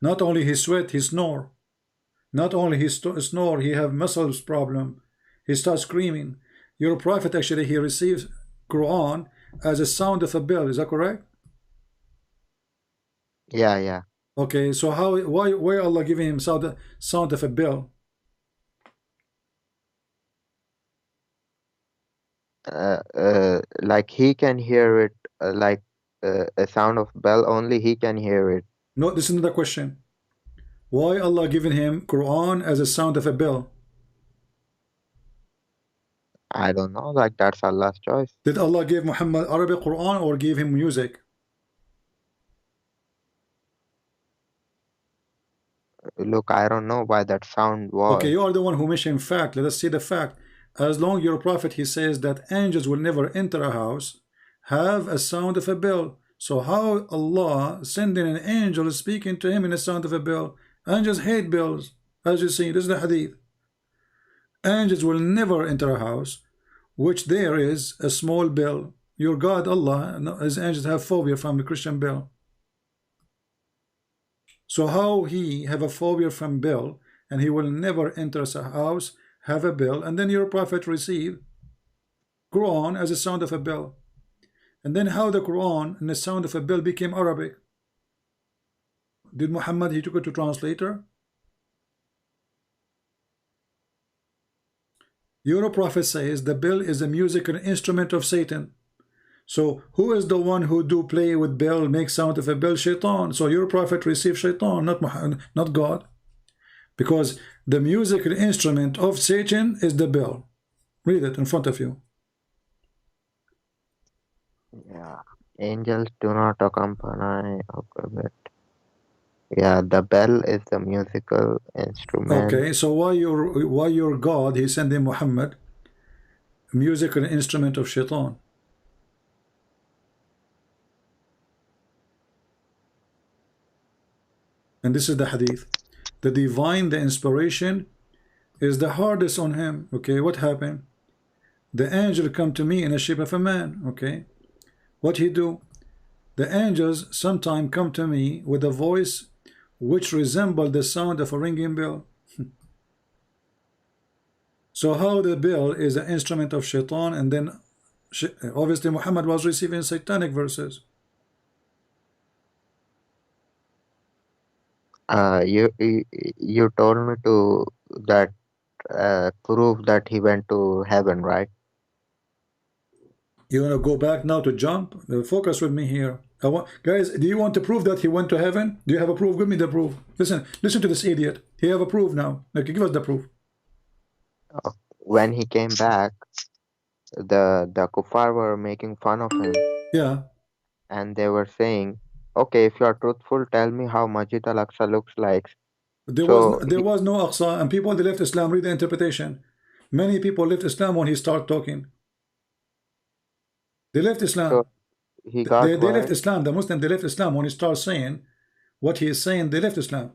[SPEAKER 1] Not only he sweat, he snore. Not only he snore, he have muscles problem. He starts screaming. Your prophet actually he receives Quran as a sound of a bell. Is that correct?
[SPEAKER 2] Yeah, yeah.
[SPEAKER 1] Okay, so how why Allah giving him sound of a bell?
[SPEAKER 2] Like he can hear it, like a sound of bell. Only he can hear it.
[SPEAKER 1] No, this is another question. Why Allah giving him Quran as a sound of a bell?
[SPEAKER 2] I don't know. Like that's Allah's choice.
[SPEAKER 1] Did Allah give Muhammad Arabic Quran or give him music?
[SPEAKER 2] Look, I don't know why that sound
[SPEAKER 1] Okay,
[SPEAKER 2] was.
[SPEAKER 1] you are the one who mentioned fact. Let us see the fact. As long your prophet he says that angels will never enter a house, have a sound of a bell. So how Allah sending an angel speaking to him in a sound of a bell? Angels hate bells, as you see. This is the hadith. Angels will never enter a house which there is a small bell. Your God Allah, his angels have phobia from the Christian bell. So how he have a phobia from bell and he will never enter a house, have a bell, and then your prophet receive Quran as a sound of a bell. And then how the Quran and the sound of a bell became Arabic? Did Muhammad he took it to translator? Your prophet says the bell is a musical instrument of Satan. So who is the one who do play with bell, make sound of a bell? Shaitan. So your prophet received Shaitan, not Muhammad, not God. Because the musical instrument of Satan is the bell. Read it in front of you.
[SPEAKER 2] Yeah. Angels do not accompany. Okay, but yeah, the bell is the musical instrument.
[SPEAKER 1] Okay, so why your God he sending Muhammad musical instrument of Shaitan? And this is the hadith. The divine, the inspiration is the hardest on him. Okay, what happened? The angel come to me in the shape of a man. Okay, what he do? The angels sometimes come to me with a voice which resemble the sound of a ringing bell. So how the bell is an instrument of Shaitan, and then obviously Muhammad was receiving satanic verses.
[SPEAKER 2] You told me to that prove that he went to heaven, right?
[SPEAKER 1] You want to go back now to jump? Focus with me here. Guys, do you want to prove that he went to heaven? Do you have a proof? Give me the proof. Listen to this idiot. He have a proof now. Okay, give us the proof.
[SPEAKER 2] When he came back, the kuffar were making fun of him,
[SPEAKER 1] Yeah,
[SPEAKER 2] and they were saying, "Okay, if you are truthful, tell me how Masjid Al-Aqsa looks like." So
[SPEAKER 1] there was no Aqsa, and people they left Islam. Read the interpretation. Many people left Islam when he started talking. They left
[SPEAKER 2] so
[SPEAKER 1] Islam.
[SPEAKER 2] he
[SPEAKER 1] They,
[SPEAKER 2] got
[SPEAKER 1] they left
[SPEAKER 2] word.
[SPEAKER 1] Islam. The Muslim they left Islam when he starts saying what he is saying. They left Islam.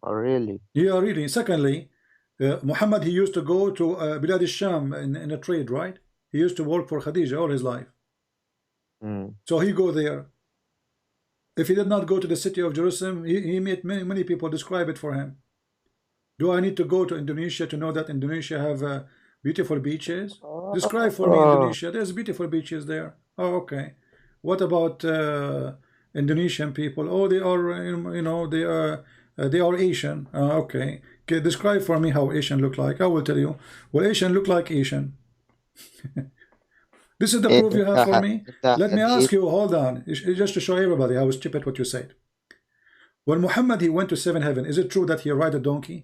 [SPEAKER 2] Oh, really?
[SPEAKER 1] Yeah, really. Secondly, Muhammad he used to go to Bilad al-Sham in a trade, right? He used to work for Khadija all his life.
[SPEAKER 2] Mm.
[SPEAKER 1] So he go there. If he did not go to the city of Jerusalem, he met many people describe it for him. Do I need to go to Indonesia to know that Indonesia have beautiful beaches? Describe for me
[SPEAKER 2] Oh,
[SPEAKER 1] Indonesia. There's beautiful beaches there. Oh, okay. What about Indonesian people? Oh, they are, they are Asian. Okay. Okay. Describe for me how Asian look like. I will tell you. Well, Asian look like Asian. This is the
[SPEAKER 2] in
[SPEAKER 1] proof you have for me.
[SPEAKER 2] the
[SPEAKER 1] Let me
[SPEAKER 2] hadith,
[SPEAKER 1] ask you. Hold on. Just to show everybody how stupid what you said. When Muhammad he went to seven heaven, is it true that he ride a donkey?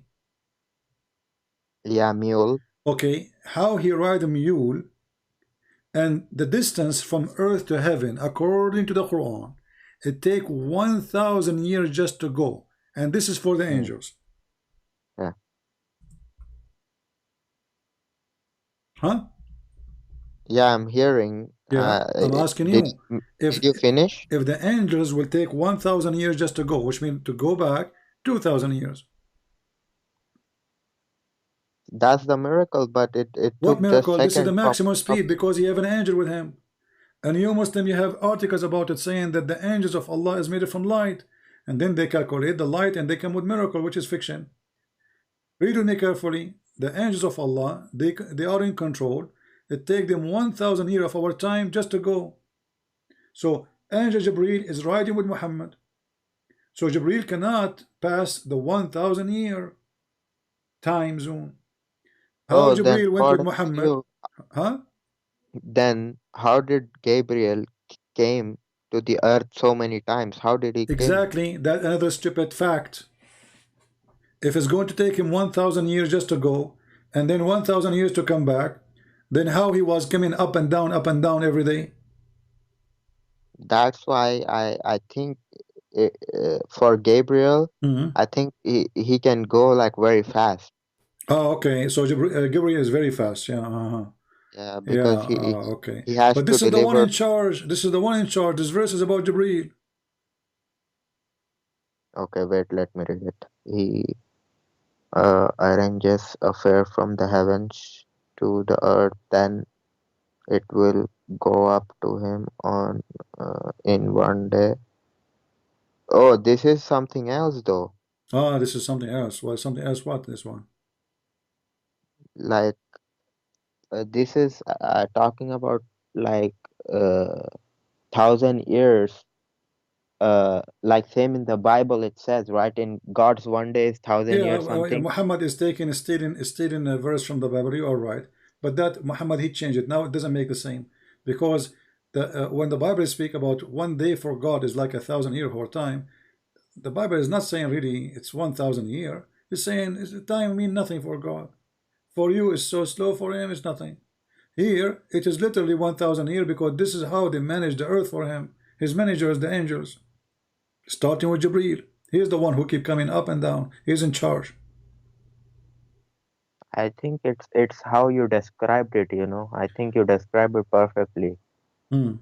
[SPEAKER 2] Yeah, mule.
[SPEAKER 1] Okay, how he ride a mule, and the distance from earth to heaven, according to the Quran, it take 1,000 years just to go, and this is for the
[SPEAKER 2] Mm,
[SPEAKER 1] angels,
[SPEAKER 2] yeah.
[SPEAKER 1] huh?
[SPEAKER 2] Yeah, I'm hearing.
[SPEAKER 1] Yeah, I'm asking
[SPEAKER 2] Did
[SPEAKER 1] you, if
[SPEAKER 2] did you finish?
[SPEAKER 1] if the angels will take 1,000 years just to go, which means to go back 2,000 years.
[SPEAKER 2] That's the miracle, but it
[SPEAKER 1] What
[SPEAKER 2] took just
[SPEAKER 1] miracle? This is the
[SPEAKER 2] seconds from
[SPEAKER 1] maximum
[SPEAKER 2] one
[SPEAKER 1] speed because you have an angel with him. And you Muslim, you have articles about it saying that the angels of Allah is made from light. And then they calculate the light and they come with miracle, which is fiction. Read with me carefully. The angels of Allah, they are in control. It takes them 1,000 years of our time just to go. So Angel Jibreel is riding with Muhammad. So Jibreel cannot pass the 1,000 year time zone. How
[SPEAKER 2] Oh, then
[SPEAKER 1] Jibreel went with
[SPEAKER 2] according to
[SPEAKER 1] Muhammad?
[SPEAKER 2] you,
[SPEAKER 1] Huh?
[SPEAKER 2] then how did Gabriel came to the earth so many times? How did he came?
[SPEAKER 1] Exactly. That another stupid fact. If it's going to take him 1,000 years just to go, and then 1,000 years to come back, then how he was coming up and down every day?
[SPEAKER 2] That's why I think for Gabriel,
[SPEAKER 1] Mhm.
[SPEAKER 2] I think he can go like very fast.
[SPEAKER 1] Oh, okay. So Gabriel is very fast. Yeah.
[SPEAKER 2] Yeah,
[SPEAKER 1] Yeah.
[SPEAKER 2] because
[SPEAKER 1] Okay.
[SPEAKER 2] he has
[SPEAKER 1] But
[SPEAKER 2] to
[SPEAKER 1] this is the one
[SPEAKER 2] deliver.
[SPEAKER 1] in charge. This is the one in charge. This verse is about Jibreel.
[SPEAKER 2] Okay, wait, let me read it. He arranges a fare from the heavens to the earth, then it will go up to him on in one day. Oh, this is something else though.
[SPEAKER 1] Ah, this is something else. Well, something else. What this one?
[SPEAKER 2] Like this is talking about like 1,000 years. Like same in the Bible it says, right? In God's one day is 1,000 years something.
[SPEAKER 1] Muhammad is taking stating a verse from the Bible. You are right, but that Muhammad he changed it. Now it doesn't make the same because when the Bible speak about 1 day for God is like 1,000 year for time, the Bible is not saying really it's 1,000 year. It's saying time mean nothing for God. For you it's so slow. For him it's nothing. Here it is literally 1,000 year because this is how they manage the earth for him. His managers, the angels, starting with Jibreel. He is the one who keep coming up and down. He's in charge.
[SPEAKER 2] I think it's how you described it, you know. I think you described it perfectly.
[SPEAKER 1] Hmm.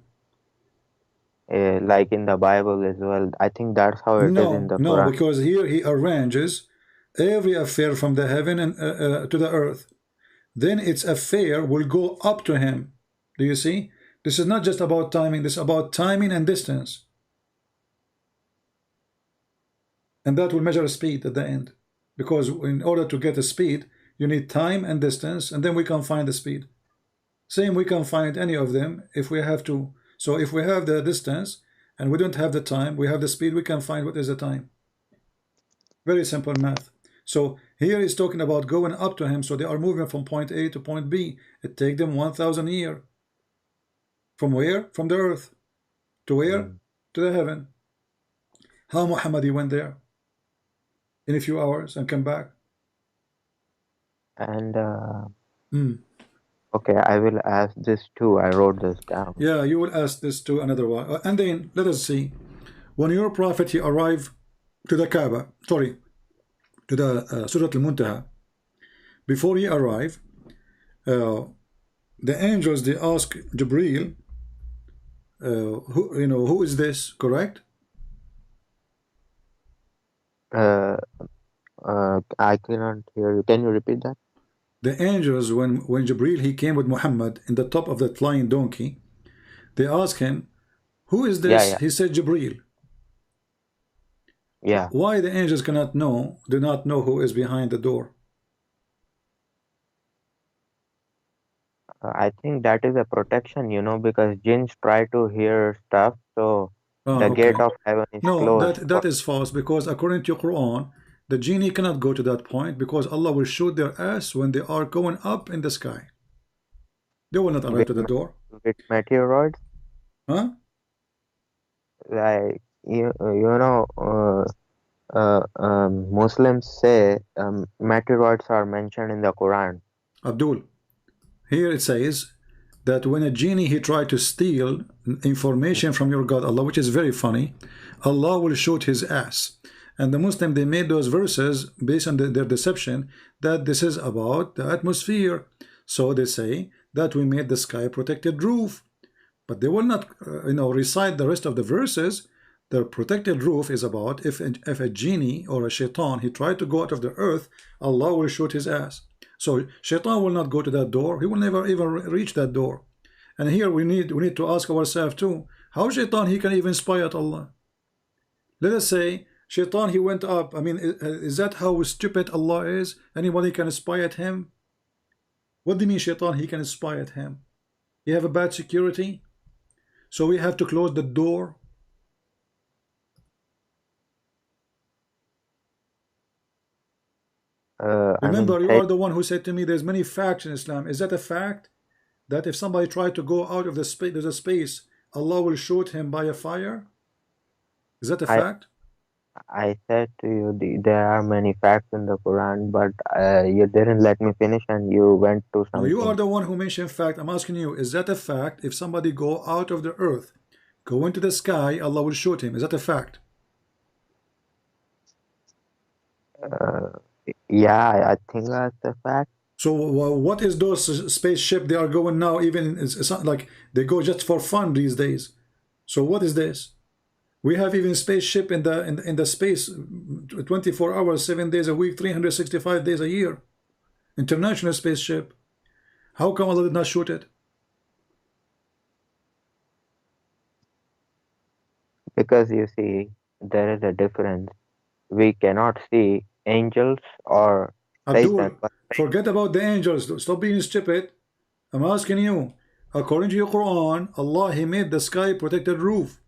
[SPEAKER 2] Like in the Bible as well. I think that's how it is in
[SPEAKER 1] No,
[SPEAKER 2] the
[SPEAKER 1] no,
[SPEAKER 2] Quran.
[SPEAKER 1] because here he arranges every affair from the heaven and to the earth. Then its affair will go up to him. Do you see? This is not just about timing. This is about timing and distance, and that will measure speed at the end. Because in order to get a speed, you need time and distance, and then we can find the speed. Same, we can find any of them if we have to. So if we have the distance and we don't have the time, we have the speed. We can find what is the time. Very simple math. So here he's talking about going up to him. So they are moving from point A to point B. It take them 1,000 years. From where? From the earth. To where?
[SPEAKER 2] Mm.
[SPEAKER 1] To the heaven. How Muhammad he went there in a few hours and come back.
[SPEAKER 2] And
[SPEAKER 1] Hmm.
[SPEAKER 2] okay, I will ask this too. I wrote this down.
[SPEAKER 1] Yeah, you will ask this to another one. And then let us see. When your prophet he arrived to the Kaaba, sorry, to the Surah Al-Muntaha, before he arrived, uh, the angels they ask Jibreel, who is this? Correct?
[SPEAKER 2] Uh, I cannot hear you. Can you repeat that?
[SPEAKER 1] The angels, when Jibreel he came with Muhammad in the top of that flying donkey, they ask him, "Who is
[SPEAKER 2] Yeah,
[SPEAKER 1] this?"
[SPEAKER 2] yeah,
[SPEAKER 1] He said, "Jibreel."
[SPEAKER 2] yeah.
[SPEAKER 1] Why the angels cannot know, do not know who is behind the door?
[SPEAKER 2] I think that is a protection, you know, because jinns try to hear stuff, so
[SPEAKER 1] Ah,
[SPEAKER 2] the gate
[SPEAKER 1] okay.
[SPEAKER 2] of heaven is
[SPEAKER 1] No,
[SPEAKER 2] closed.
[SPEAKER 1] that is false because according to Quran, the genie cannot go to that point because Allah will shoot their ass when they are going up in the sky. They will not arrive
[SPEAKER 2] with
[SPEAKER 1] to the door.
[SPEAKER 2] with meteoroids,
[SPEAKER 1] Huh?
[SPEAKER 2] like you know. Muslims say meteoroids are mentioned in the Quran.
[SPEAKER 1] Abdul, here it says that when a genie he tried to steal information from your God Allah, which is very funny, Allah will shoot his ass. And the Muslim, they made those verses based on their deception that this is about the atmosphere. So they say that we made the sky a protected roof, but they will not recite the rest of the verses. The protected roof is about if a genie or a shaitan he tried to go out of the earth, Allah will shoot his ass. So shaitan will not go to that door. He will never even reach that door. And here we need to ask ourselves too, how shaitan he can even spy at Allah? Let us say shaitan he went up. I mean, is that how stupid Allah is? Anybody can spy at him? What do you mean shaitan he can spy at him? You have a bad security, so we have to close the door. Remember, you are the one who said to me there's many facts in Islam. Is that a fact? That if somebody tried to go out of the space, there's a space, Allah will shoot him by a fire? Is that a fact?
[SPEAKER 2] I said to you there are many facts in the Quran, but you didn't let me finish and you went to something.
[SPEAKER 1] No, you are the one who mentioned fact. I'm asking you, is that a fact? If somebody go out of the earth, go into the sky, Allah will shoot him. Is that a fact?
[SPEAKER 2] Yeah, I think that's a fact.
[SPEAKER 1] So what is those spaceship they are going now? Even it's not like they go just for fun these days. So what is this? We have even spaceship in the space 24 hours, 7 days a week, 365 days a year. International spaceship. How come Allah did not shoot it?
[SPEAKER 2] Because you see, there is a difference. We cannot see angels or
[SPEAKER 1] Abdul, forget about the angels. Stop being stupid. I'm asking you, according to your Quran, Allah he made the sky protected roof.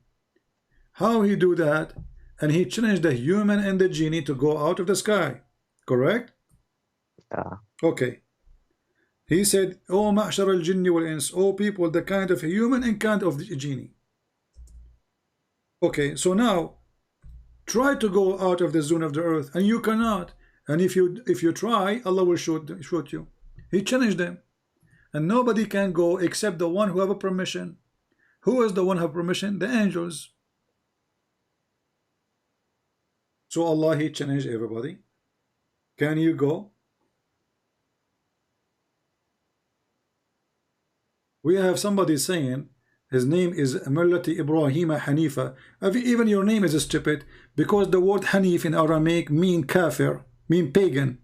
[SPEAKER 1] How he do that? And he challenged the human and the genie to go out of the sky. Correct?
[SPEAKER 2] Yeah.
[SPEAKER 1] Okay. He said, "O ma'shar al-jinni wal-ins, O people, the kind of human and kind of the genie." Okay, so now try to go out of the zone of the earth, and you cannot. And if you try, Allah will shoot you. He challenged them, and nobody can go except the one who have a permission. Who is the one who have permission? The angels. So Allah he challenged everybody. Can you go? We have somebody saying his name is Millati Ibrahim Hanifa. Even your name is stupid, because the word Hanif in Aramaic mean kafir, mean pagan.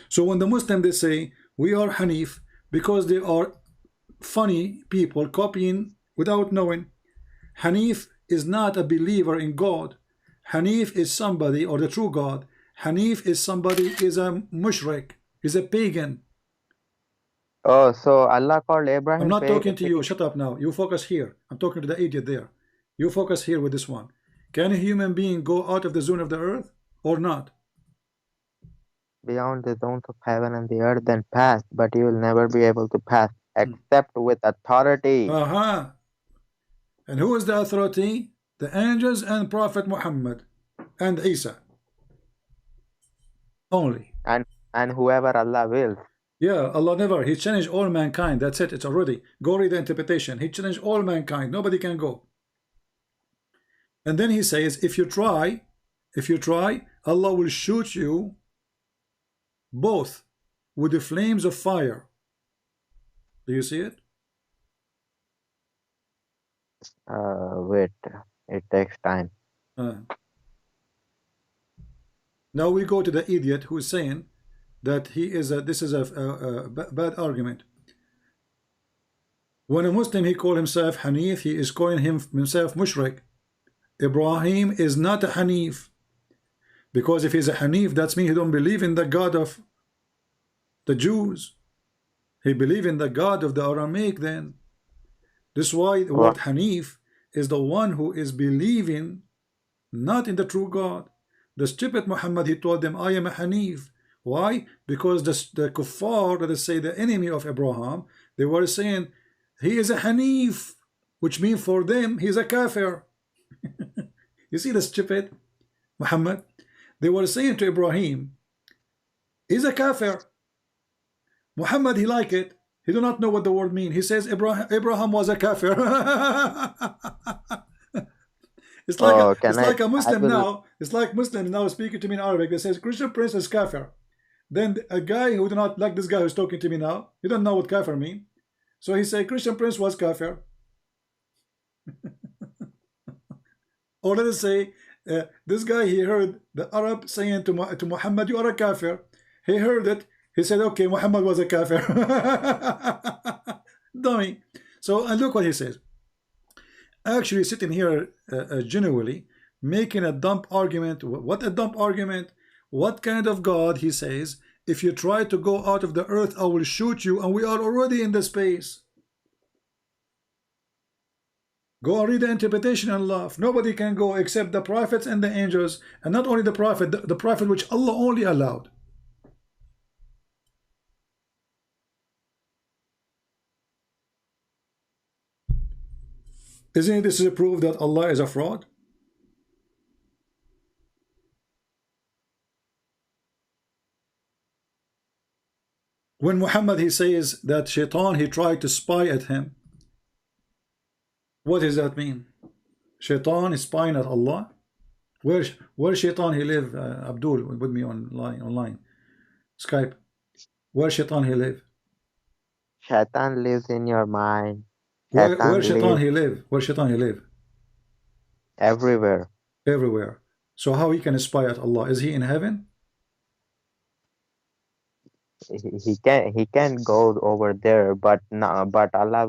[SPEAKER 1] So when the Muslim they say we are Hanif, because they are funny people copying without knowing. Hanif is not a believer in God. Hanif is somebody, or the true God. Hanif is somebody, is a mushrik, is a pagan.
[SPEAKER 2] Oh, so Allah called Abraham.
[SPEAKER 1] I'm not talking to you. Shut up now. You focus here. I'm talking to the idiot there. You focus here with this one. Can a human being go out of the zone of the earth or not?
[SPEAKER 2] Beyond the zones of heaven and the earth, then pass, but you will never be able to pass except with authority.
[SPEAKER 1] And who is the authority? The angels and Prophet Muhammad and Isa. Only.
[SPEAKER 2] And whoever Allah wills.
[SPEAKER 1] Yeah, Allah never. He challenged all mankind. That's it. It's already. Go read the interpretation. He challenged all mankind. Nobody can go. And then he says, if you try, Allah will shoot you both with the flames of fire. Do you see it?
[SPEAKER 2] Wait. It takes time.
[SPEAKER 1] Now we go to the idiot who is saying that this is a bad argument. When a Muslim he call himself Hanif, he is calling himself mushrik. Ibrahim is not a Hanif, because if he's a Hanif, that means he don't believe in the God of the Jews. He believe in the God of the Aramaic. Then this is why the word Hanif is the one who is believing not in the true God. The stupid Muhammad, he told them, I am a Hanif. Why? Because the kuffar, that is say the enemy of Abraham, they were saying he is a Hanif, which means for them he is a kafir. You see the stupid Muhammad? They were saying to Ibrahim, he's a kafir. Muhammad, he like it. He do not know what the word mean. He says Abraham was a kafir. It's like
[SPEAKER 2] Oh, can
[SPEAKER 1] a
[SPEAKER 2] I
[SPEAKER 1] Muslim
[SPEAKER 2] will.
[SPEAKER 1] now. It's like Muslims now speaking to me in Arabic. They says Christian prince is kafir. Then a guy who do not like this guy who's talking to me now, he don't know what kafir mean. So he say Christian prince was kafir. Or let us say this guy, he heard the Arab saying to Muhammad, you are a kafir. He heard it. He said, okay, Muhammad was a kafir. Dummy. So and look what he says. Actually sitting here genuinely making a dumb argument. What a dumb argument. What kind of God? He says, if you try to go out of the earth, I will shoot you, and we are already in the space. Go and read the interpretation and laugh. Nobody can go except the prophets and the angels, and not only the prophet, the prophet which Allah only allowed. Isn't this a proof that Allah is a fraud? When Muhammad, he says that Shaitan, he tried to spy at him. What does that mean? Shaitan is spying at Allah? Where Shaitan he live? Abdul with me online. Skype. Where Shaitan he live?
[SPEAKER 2] Shaitan lives in your mind.
[SPEAKER 1] Where
[SPEAKER 2] Shaitan
[SPEAKER 1] Shaitan
[SPEAKER 2] lives
[SPEAKER 1] he live? Where Shaitan he live?
[SPEAKER 2] everywhere.
[SPEAKER 1] Everywhere. So how he can spy at Allah? Is he in heaven?
[SPEAKER 2] He can go over there, but no, but Allah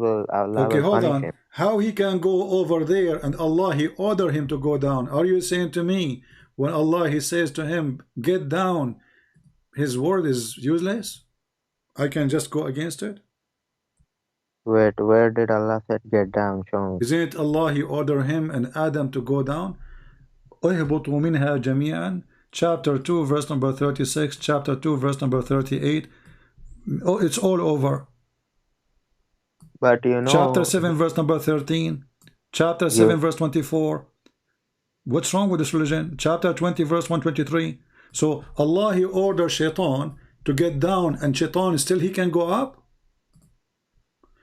[SPEAKER 1] Okay,
[SPEAKER 2] will
[SPEAKER 1] hold
[SPEAKER 2] punish
[SPEAKER 1] on.
[SPEAKER 2] him.
[SPEAKER 1] How he can go over there and Allah he order him to go down? Are you saying to me when Allah he says to him get down, his word is useless? I can just go against it?
[SPEAKER 2] Wait, where did Allah said get down? Show me.
[SPEAKER 1] Isn't it Allah he order him and Adam to go down? اهبطوا منها جميعا, chapter 2 verse number 36, chapter 2 verse number 38. Oh, it's all over.
[SPEAKER 2] But you
[SPEAKER 1] Chapter
[SPEAKER 2] know,
[SPEAKER 1] 7 verse number 13, chapter 7
[SPEAKER 2] you
[SPEAKER 1] verse 24. What's wrong with this religion? Chapter 20 verse 123. So Allah he orders Shaitan to get down, and Shaitan still he can go up.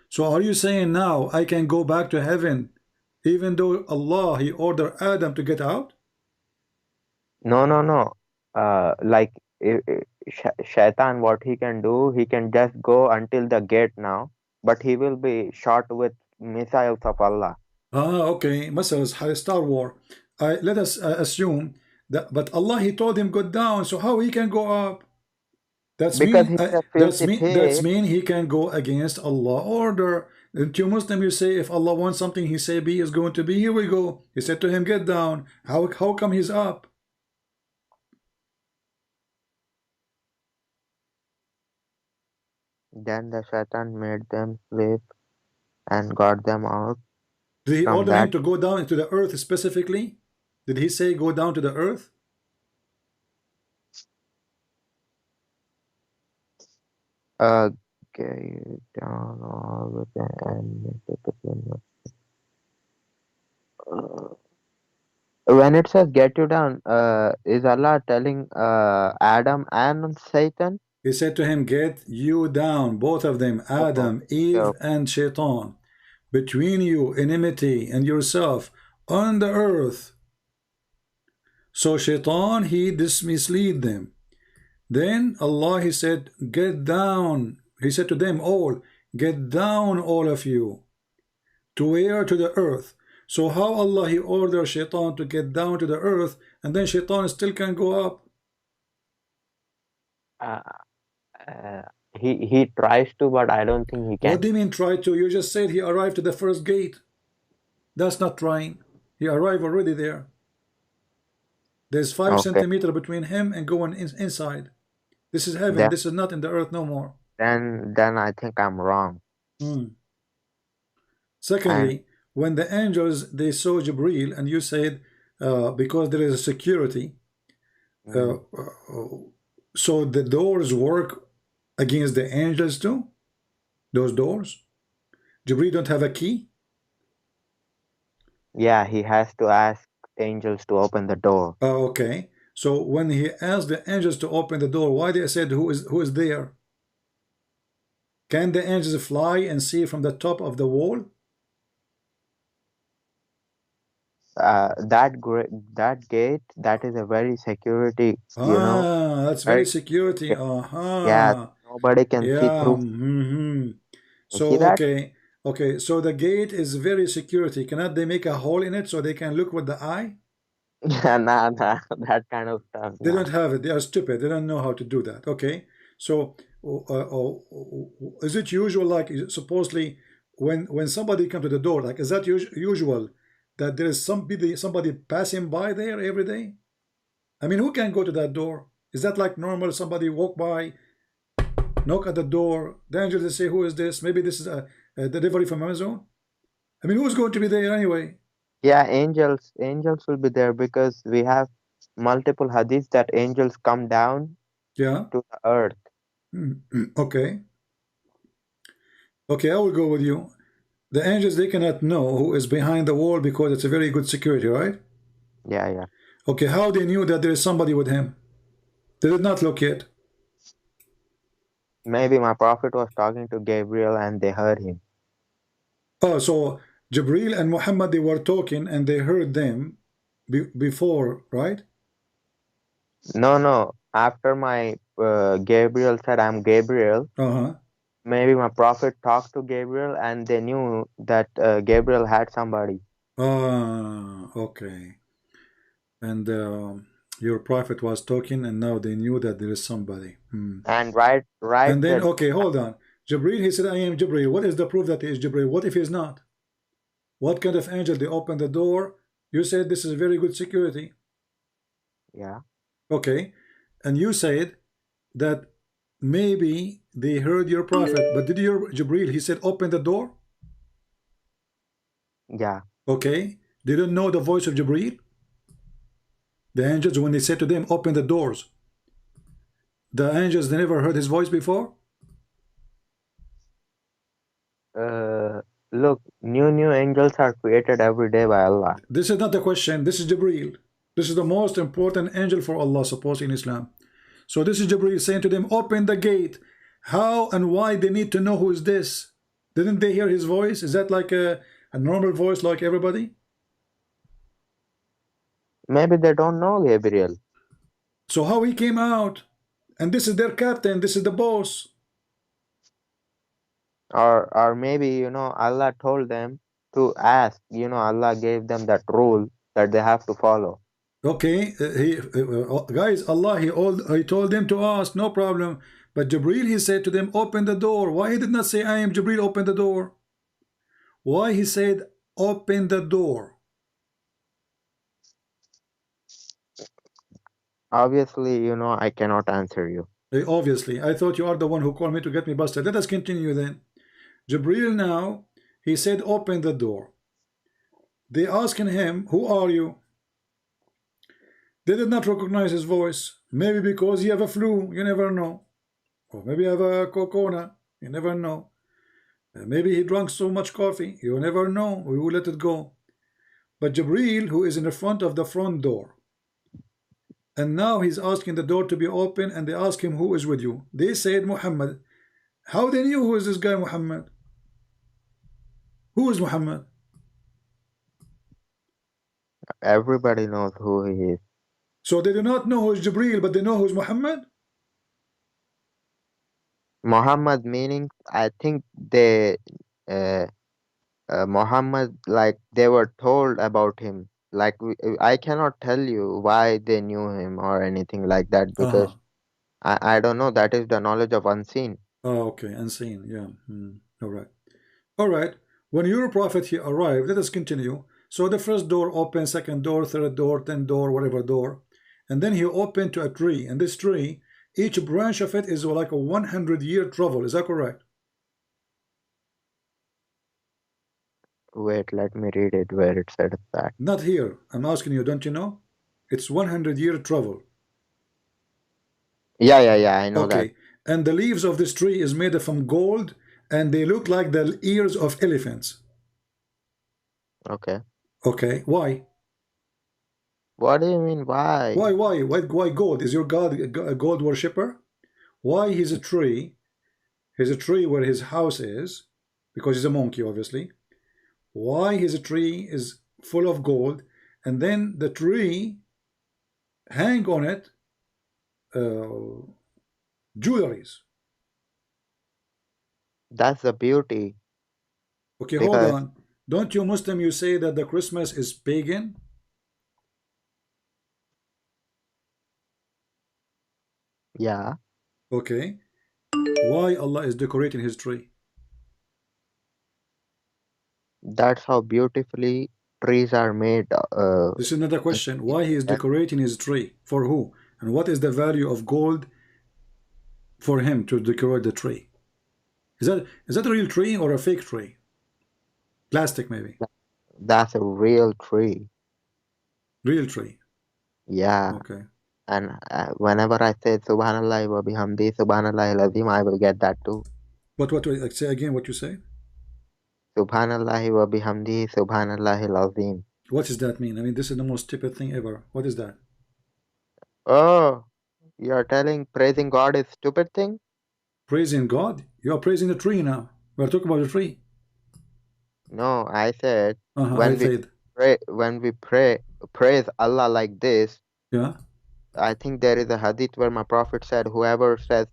[SPEAKER 1] So are you saying now I can go back to heaven even though Allah he ordered Adam to get out?
[SPEAKER 2] no. Like Shaitan, what he can do, he can just go until the gate now, but he will be shot with missiles of Allah.
[SPEAKER 1] Okay, missiles, Star War. Let us assume that, but Allah he told him go down, so how he can go up? That's
[SPEAKER 2] Because
[SPEAKER 1] mean
[SPEAKER 2] he's a filthy
[SPEAKER 1] that's
[SPEAKER 2] pig.
[SPEAKER 1] mean he can go against Allah order. And to Muslim you say if Allah wants something, he say be is going to be. Here we go. He said to him get down. How come he's up?
[SPEAKER 2] Then the Shaitan made them sleep and got them out
[SPEAKER 1] Did he
[SPEAKER 2] from
[SPEAKER 1] order him
[SPEAKER 2] that.
[SPEAKER 1] to go down into the earth specifically? Did he say go down to the earth?
[SPEAKER 2] Okay, down all with the and when it says get you down, is Allah telling Adam and Satan?
[SPEAKER 1] He said to him, get you down, both of them,
[SPEAKER 2] Oh,
[SPEAKER 1] Adam, Eve,
[SPEAKER 2] okay.
[SPEAKER 1] and Shaitan. Between you, enmity, and yourself on the earth. So Shaitan, he mislead them. Then Allah, he said, get down. He said to them all, get down, all of you. To where? To the earth. So how Allah, he ordered Shaitan to get down to the earth, and then Shaitan still can go up?
[SPEAKER 2] Uh, uh, he tries to, but I don't think he
[SPEAKER 1] What
[SPEAKER 2] can.
[SPEAKER 1] do you mean try to? You just said he arrived to the first gate. That's not trying. He arrived already there. There's 5
[SPEAKER 2] Okay.
[SPEAKER 1] centimeters between him and going inside. This is heaven.
[SPEAKER 2] Then
[SPEAKER 1] This is not in the earth no more.
[SPEAKER 2] then I think I'm wrong.
[SPEAKER 1] Hmm.
[SPEAKER 2] And
[SPEAKER 1] Secondly, when the angels they saw Jibril, and you said because there is a security, uh,
[SPEAKER 2] mm,
[SPEAKER 1] so the doors work against the angels too. Those doors. Jibril don't have a key.
[SPEAKER 2] yeah, he has to ask angels to open the door.
[SPEAKER 1] Okay. So when he asked the angels to open the door, why they said who is there? Can the angels fly and see from the top of the wall?
[SPEAKER 2] That gate, that is a very security,
[SPEAKER 1] That's very
[SPEAKER 2] very
[SPEAKER 1] security.
[SPEAKER 2] gate. Yeah, nobody can see
[SPEAKER 1] Yeah.
[SPEAKER 2] through. You
[SPEAKER 1] So
[SPEAKER 2] see that?
[SPEAKER 1] okay. So the gate is very security. Cannot they make a hole in it so they can look with the eye?
[SPEAKER 2] Nah, nah, that kind of stuff.
[SPEAKER 1] They
[SPEAKER 2] Nah.
[SPEAKER 1] don't have it. They are stupid. They don't know how to do that. Okay. So is it usual, like supposedly when somebody come to the door, like is that usual that there is somebody passing by there every day? I mean, who can go to that door? Is that like normal? Somebody walk by, knock at the door, the angels they say, who is this? Maybe this is a delivery from Amazon. I mean, who's going to be there anyway?
[SPEAKER 2] Yeah, angels will be there because we have multiple hadiths that angels come down
[SPEAKER 1] Yeah.
[SPEAKER 2] to the earth.
[SPEAKER 1] Okay. Okay, I will go with you. The angels, they cannot know who is behind the wall because it's a very good security, right?
[SPEAKER 2] Yeah, yeah.
[SPEAKER 1] Okay, how they knew that there is somebody with him? They did not look yet.
[SPEAKER 2] Maybe my prophet was talking to Gabriel and they heard him.
[SPEAKER 1] Oh, so Jibril and Muhammad, they were talking and they heard them before, right?
[SPEAKER 2] No, no. After my Gabriel said, I'm Gabriel,
[SPEAKER 1] Uh-huh.
[SPEAKER 2] maybe my prophet talked to Gabriel and they knew that Gabriel had somebody.
[SPEAKER 1] Okay. And your prophet was talking and now they knew that there is somebody.
[SPEAKER 2] And right
[SPEAKER 1] And then,
[SPEAKER 2] that,
[SPEAKER 1] okay, hold on. Jibril, he said, I am Jibril. What is the proof that he is Jibril? What if he is not? What kind of angel? They open the door. You said this is very good security.
[SPEAKER 2] yeah,
[SPEAKER 1] Okay. And you said that maybe they heard your prophet, but did your Jibril, he said, open the door?
[SPEAKER 2] yeah.
[SPEAKER 1] Okay. They didn't know the voice of Jibril? The angels, when they said to them, open the doors, the angels, they never heard his voice before?
[SPEAKER 2] Uh, Look, new angels are created every day by Allah.
[SPEAKER 1] This is not the question. This is Jibril. This is the most important angel for Allah, supposed in Islam. So this is Jibril saying to them, open the gate. How and why they need to know who is this? Didn't they hear his voice? Is that like a normal voice like everybody?
[SPEAKER 2] Maybe they don't know Gabriel.
[SPEAKER 1] So how he came out? And this is their captain. This is the boss.
[SPEAKER 2] Or maybe, Allah told them to ask. Allah gave them that rule that they have to follow.
[SPEAKER 1] Okay, guys, Allah, he told them to ask, no problem. But Jibril, he said to them, open the door. Why he did not say, I am Jibril, open the door? Why he said, open the door?
[SPEAKER 2] Obviously, I cannot answer you.
[SPEAKER 1] Obviously, I thought you are the one who called me to get me busted. Let us continue then. Jibril now, he said, open the door. They asking him, who are you? They did not recognize his voice. Maybe because he have a flu, you never know. Or maybe have a corona, you never know. Maybe he drank so much coffee, you never know. We will let it go. But Jibril, who is in the front of the front door, and now he's asking the door to be open, and they ask him, who is with you? They said, Muhammad. How they knew who is this guy, Muhammad? Who is Muhammad?
[SPEAKER 2] Everybody knows who he is.
[SPEAKER 1] So they do not know who is Jibril, but they know who is Muhammad?
[SPEAKER 2] Muhammad meaning, I think they, uh, Muhammad, like they were told about him. Like I cannot tell you why they knew him or anything like that
[SPEAKER 1] Uh-huh.
[SPEAKER 2] because I don't know. That is the knowledge of unseen.
[SPEAKER 1] Oh, okay, unseen, yeah. All right. All right. When your prophet he arrived, let us continue. So the first door opened, second door, third door, 10th door, whatever door. And then he opened to a tree. And this tree, each branch of it is like a 100-year travel. Is that correct?
[SPEAKER 2] Wait, let me read it where it said that.
[SPEAKER 1] Not here. I'm asking you, don't you know? It's 100-year travel.
[SPEAKER 2] Yeah, yeah, yeah. I know that.
[SPEAKER 1] Okay. And the leaves of this tree is made from gold, and they look like the ears of elephants.
[SPEAKER 2] Okay.
[SPEAKER 1] Okay. Why?
[SPEAKER 2] What do you mean, why?
[SPEAKER 1] Why gold? Is your God a gold worshipper? Why he's a tree? He's a tree where his house is, because he's a monkey, obviously. Why his tree is full of gold, and then the tree hang on it uh, jewelries.
[SPEAKER 2] That's the beauty.
[SPEAKER 1] Okay, hold
[SPEAKER 2] Because,
[SPEAKER 1] on. Don't you Muslim you say that the Christmas is pagan?
[SPEAKER 2] yeah,
[SPEAKER 1] Okay. Why Allah is decorating his tree?
[SPEAKER 2] that's how beautifully trees are made.
[SPEAKER 1] This is another
[SPEAKER 2] In,
[SPEAKER 1] question.
[SPEAKER 2] in
[SPEAKER 1] Why he is
[SPEAKER 2] that-
[SPEAKER 1] decorating his tree? For who? And what is the value of gold for him to decorate the tree? Is that a real tree or a fake tree? Plastic maybe.
[SPEAKER 2] that's a real tree.
[SPEAKER 1] Real tree.
[SPEAKER 2] Yeah.
[SPEAKER 1] Okay.
[SPEAKER 2] And whenever I say Subhanallah wa bihamdi, Subhanallah lazim, I will get that too.
[SPEAKER 1] What say again what you say?
[SPEAKER 2] Subhanallah wa bihamdi, Subhanallah lazim.
[SPEAKER 1] What does that mean? I mean, this is the most stupid thing ever. What is that?
[SPEAKER 2] Oh, you're telling praising God is stupid thing?
[SPEAKER 1] Praising God? You are praising the tree now. We are talking about the tree.
[SPEAKER 2] No, I said
[SPEAKER 1] I
[SPEAKER 2] when we
[SPEAKER 1] said.
[SPEAKER 2] pray praise Allah like this.
[SPEAKER 1] Yeah.
[SPEAKER 2] I think there is a hadith where my Prophet said, whoever says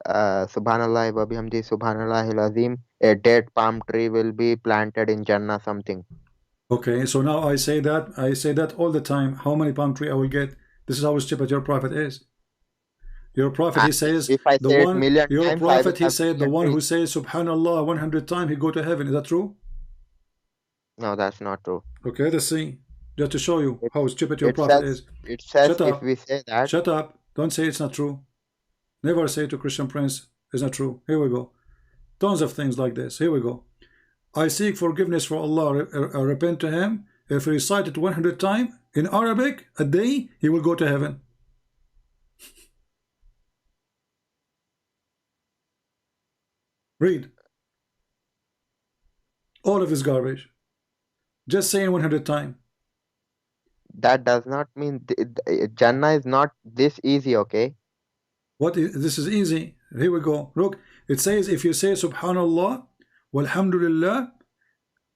[SPEAKER 2] Subhanallah wa bihamdi, Subhanallah lazim, a dead palm tree will be planted in Jannah something.
[SPEAKER 1] Okay, so now I say that all the time. How many palm tree I will get? This is how stupid your prophet is. Your prophet,
[SPEAKER 2] I,
[SPEAKER 1] he says,
[SPEAKER 2] if I
[SPEAKER 1] the
[SPEAKER 2] say it
[SPEAKER 1] one,
[SPEAKER 2] million
[SPEAKER 1] your
[SPEAKER 2] times, I will
[SPEAKER 1] prophet, he
[SPEAKER 2] have
[SPEAKER 1] said, the
[SPEAKER 2] million
[SPEAKER 1] one
[SPEAKER 2] trees.
[SPEAKER 1] who says Subhanallah 100 times, he go to heaven. Is that true?
[SPEAKER 2] No, that's not true.
[SPEAKER 1] Okay, let's see. Just to show you
[SPEAKER 2] It
[SPEAKER 1] how stupid your
[SPEAKER 2] it
[SPEAKER 1] prophet
[SPEAKER 2] says
[SPEAKER 1] is.
[SPEAKER 2] it says
[SPEAKER 1] Shut
[SPEAKER 2] if
[SPEAKER 1] up.
[SPEAKER 2] we say that,
[SPEAKER 1] Shut up. Don't say it's not true. Never say to Christian Prince, it's not true. Here we go. Tons of things like this. Here we go. I seek forgiveness for Allah. I repent to him. If he recite it 100 times in Arabic a day, he will go to heaven. Read all of his garbage. Just saying 100 times.
[SPEAKER 2] that does not mean Jannah is not this easy. Okay,
[SPEAKER 1] This is easy. Here we go. Look, it says if you say Subhanallah, Walhamdulillah,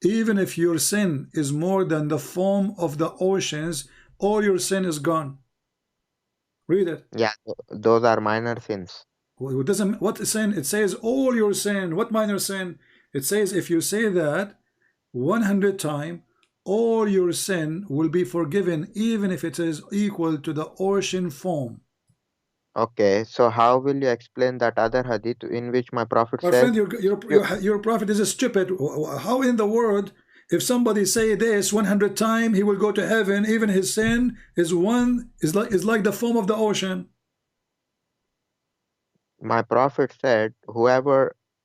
[SPEAKER 1] even if your sin is more than the foam of the oceans, all your sin is gone. Read it.
[SPEAKER 2] yeah, those are minor sins.
[SPEAKER 1] What doesn't what sin? It says all your sin. What minor sin? It says if you say that 100 times, all your sin will be forgiven, even if it is equal to the ocean foam.
[SPEAKER 2] Okay, so how will you explain that other hadith in which my Prophet
[SPEAKER 1] My
[SPEAKER 2] says,
[SPEAKER 1] friend,
[SPEAKER 2] you,
[SPEAKER 1] your prophet is a stupid. How in the world, if somebody say this 100 times, he will go to heaven, even his sin is like the foam of the ocean.
[SPEAKER 2] my Prophet said, whoever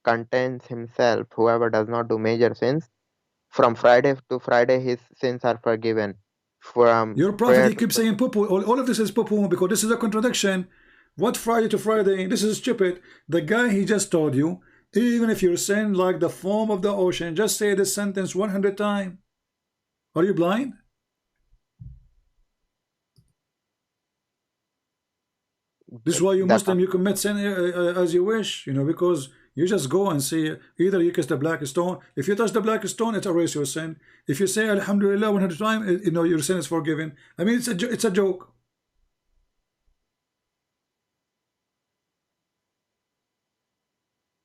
[SPEAKER 2] contains himself, whoever does not do major sins, from Friday to Friday his sins are forgiven. From
[SPEAKER 1] Your prophet,
[SPEAKER 2] prayer
[SPEAKER 1] he
[SPEAKER 2] to
[SPEAKER 1] keeps saying poo-poo. All of this is poo-poo because this is a contradiction. What Friday to Friday? This is stupid. The guy he just told you, even if your sin like the foam of the ocean, just say this sentence 100 times. Are you blind? This is why you
[SPEAKER 2] the
[SPEAKER 1] Muslim, you commit sin as you wish, because you just go and say, either you kiss the black stone. If you touch the black stone, it erases your sin. If you say Alhamdulillah 100 times, your sin is forgiven. I mean, it's a joke.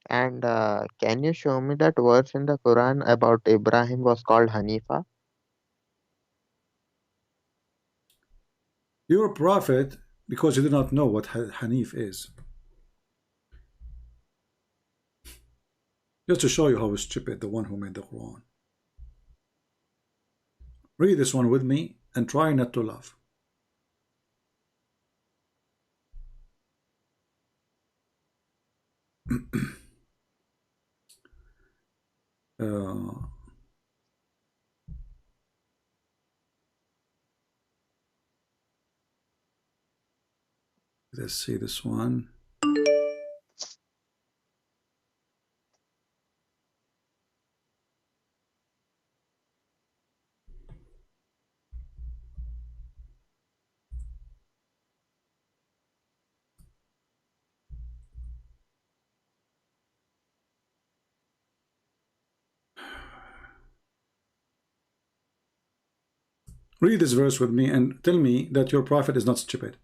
[SPEAKER 2] and can you show me that verse in the Quran about Ibrahim was called Hanifa?
[SPEAKER 1] You're a prophet because you do not know what Hanif is. Just to show you how stupid the one who made the Quran. Read this one with me and try not to laugh. Uh, let's see this one. Read this verse with me and tell me that your prophet is not stupid.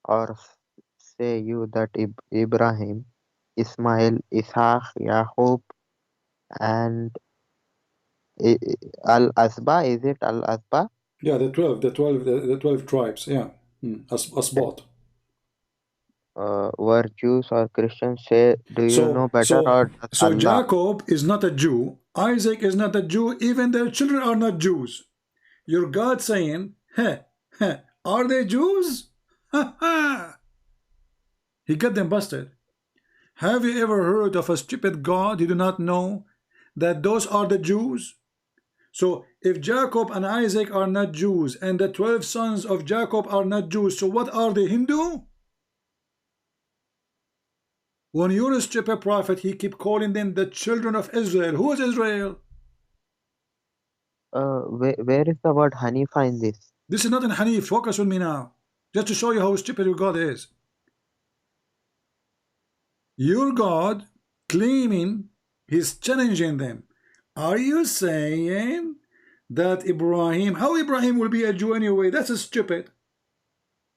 [SPEAKER 2] Or say you that Ibrahim, Ismail, Ishaq, Yaqub, and Al-Asba, is it Al-Asba?
[SPEAKER 1] Yeah, the 12 tribes. Yeah, asbat.
[SPEAKER 2] Were Jews or Christians? Say, do you know
[SPEAKER 1] So,
[SPEAKER 2] better,
[SPEAKER 1] so,
[SPEAKER 2] or does
[SPEAKER 1] so
[SPEAKER 2] Allah?
[SPEAKER 1] Jacob is not a Jew. Isaac is not a Jew. Even their children are not Jews. Your God saying, heh, heh, are they Jews? Ha ha! He got them busted. Have you ever heard of a stupid God you do not know that those are the Jews? So if Jacob and Isaac are not Jews and the 12 sons of Jacob are not Jews, so what are they, Hindu? When you're a stupid prophet, he keep calling them the children of Israel. Who is Israel?
[SPEAKER 2] Where is the word Hanifa in this?
[SPEAKER 1] This is not an Hanif. Focus with me now. Just to show you how stupid your God is. Your God claiming he's challenging them. Are you saying that Ibrahim, how Ibrahim will be a Jew anyway? That's stupid.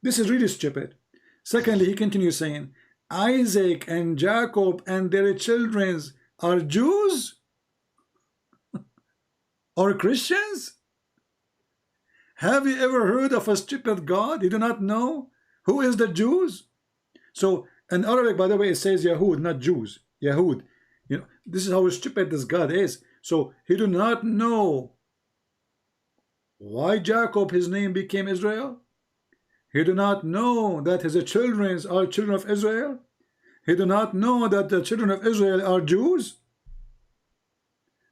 [SPEAKER 1] This is really stupid. Secondly, he continues saying, Isaac and Jacob and their children are Jews or Christians? Have you ever heard of a stupid God? You do not know who is the Jews? So in Arabic, by the way, it says Yahud, not Jews. Yahud. You know, this is how stupid this God is. So he do not know why Jacob, his name became Israel. He do not know that his children are children of Israel. He do not know that the children of Israel are Jews.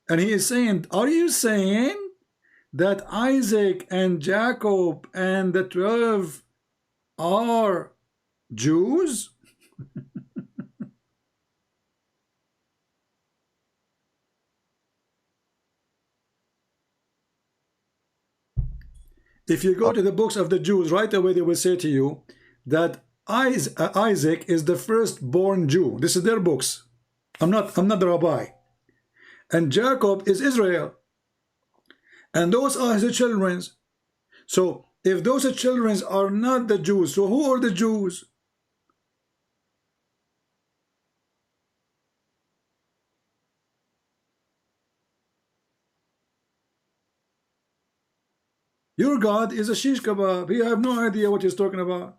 [SPEAKER 1] And he is saying, are you saying that Isaac and Jacob and the 12 are Jews? If you go
[SPEAKER 2] Oh,
[SPEAKER 1] to the books of the Jews, right away they will say to you that Isaac is the firstborn Jew. This is their books. I'm not the rabbi. And Jacob is Israel. And those are his children. So if those children are not the Jews, so who are the Jews? Your God is a shish kebab. You have no idea what he's talking about.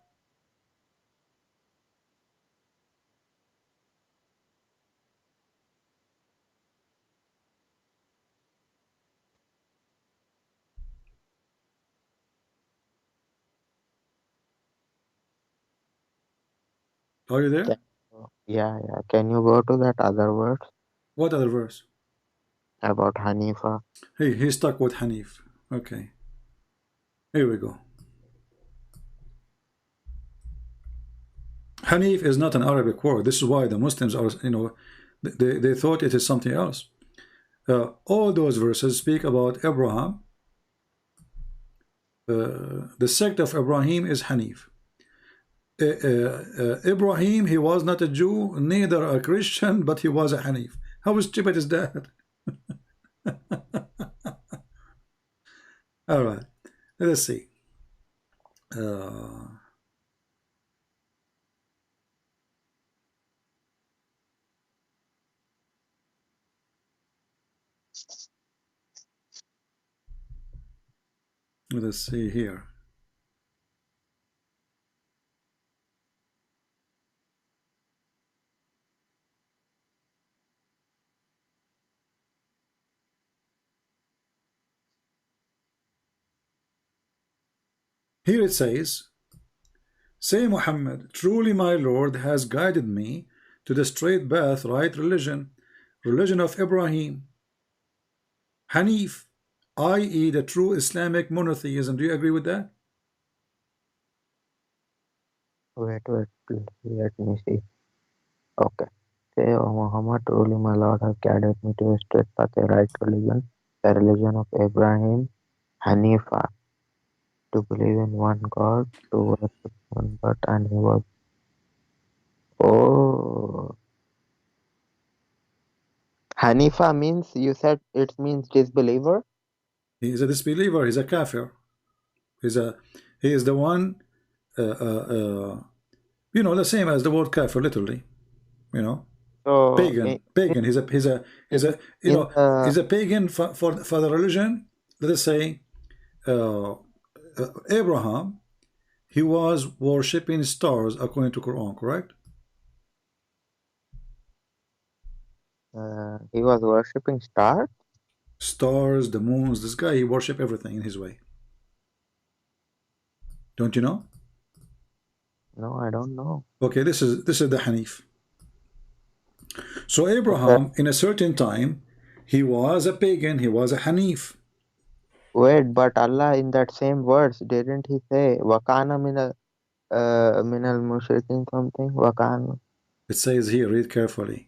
[SPEAKER 1] Are you there?
[SPEAKER 2] can, yeah, yeah. Can you go to that other words
[SPEAKER 1] What other verse?
[SPEAKER 2] about Hanifa?
[SPEAKER 1] Hey, he's stuck with Hanif. Okay, here we go. Hanif is not an Arabic word. This is why the Muslims are, they thought it is something else. All those verses speak about Abraham. The sect of Ibrahim is Hanif. Ibrahim, he was not a Jew, neither a Christian, but he was a Hanif. How stupid is that? All right, let's see. Let's see here. Here it says, say Muhammad, truly my Lord has guided me to the straight path, right religion, religion of Ibrahim, Hanif, i.e. the true Islamic monotheism. Do you agree with that?
[SPEAKER 2] Wait, let me see. Okay. Say, O Muhammad, truly my Lord has guided me to a straight path, a right religion, the religion of Abraham, Hanifa, to believe in one God, to worship one but, and he was. Oh, Hanifa means, you said it means disbeliever?
[SPEAKER 1] He is a disbeliever. He's a kafir. He's a he is the one. The same as the word kafir, literally. You know,
[SPEAKER 2] So,
[SPEAKER 1] pagan. He's a
[SPEAKER 2] in the
[SPEAKER 1] he's a pagan for the religion. Let us say uh, Abraham. He was worshipping stars according to Quran, correct?
[SPEAKER 2] he was worshipping stars?
[SPEAKER 1] Stars, the moons. This guy, he worship everything in his way. Don't you know?
[SPEAKER 2] No, I don't know.
[SPEAKER 1] Okay, this is the Hanif. So
[SPEAKER 2] Okay.
[SPEAKER 1] Abraham, in a certain time, he was a pagan. He was a Hanif.
[SPEAKER 2] Wait, but Allah in that same verse, didn't he say Wakana minal mushrikin something? Wakana.
[SPEAKER 1] It says here, read carefully,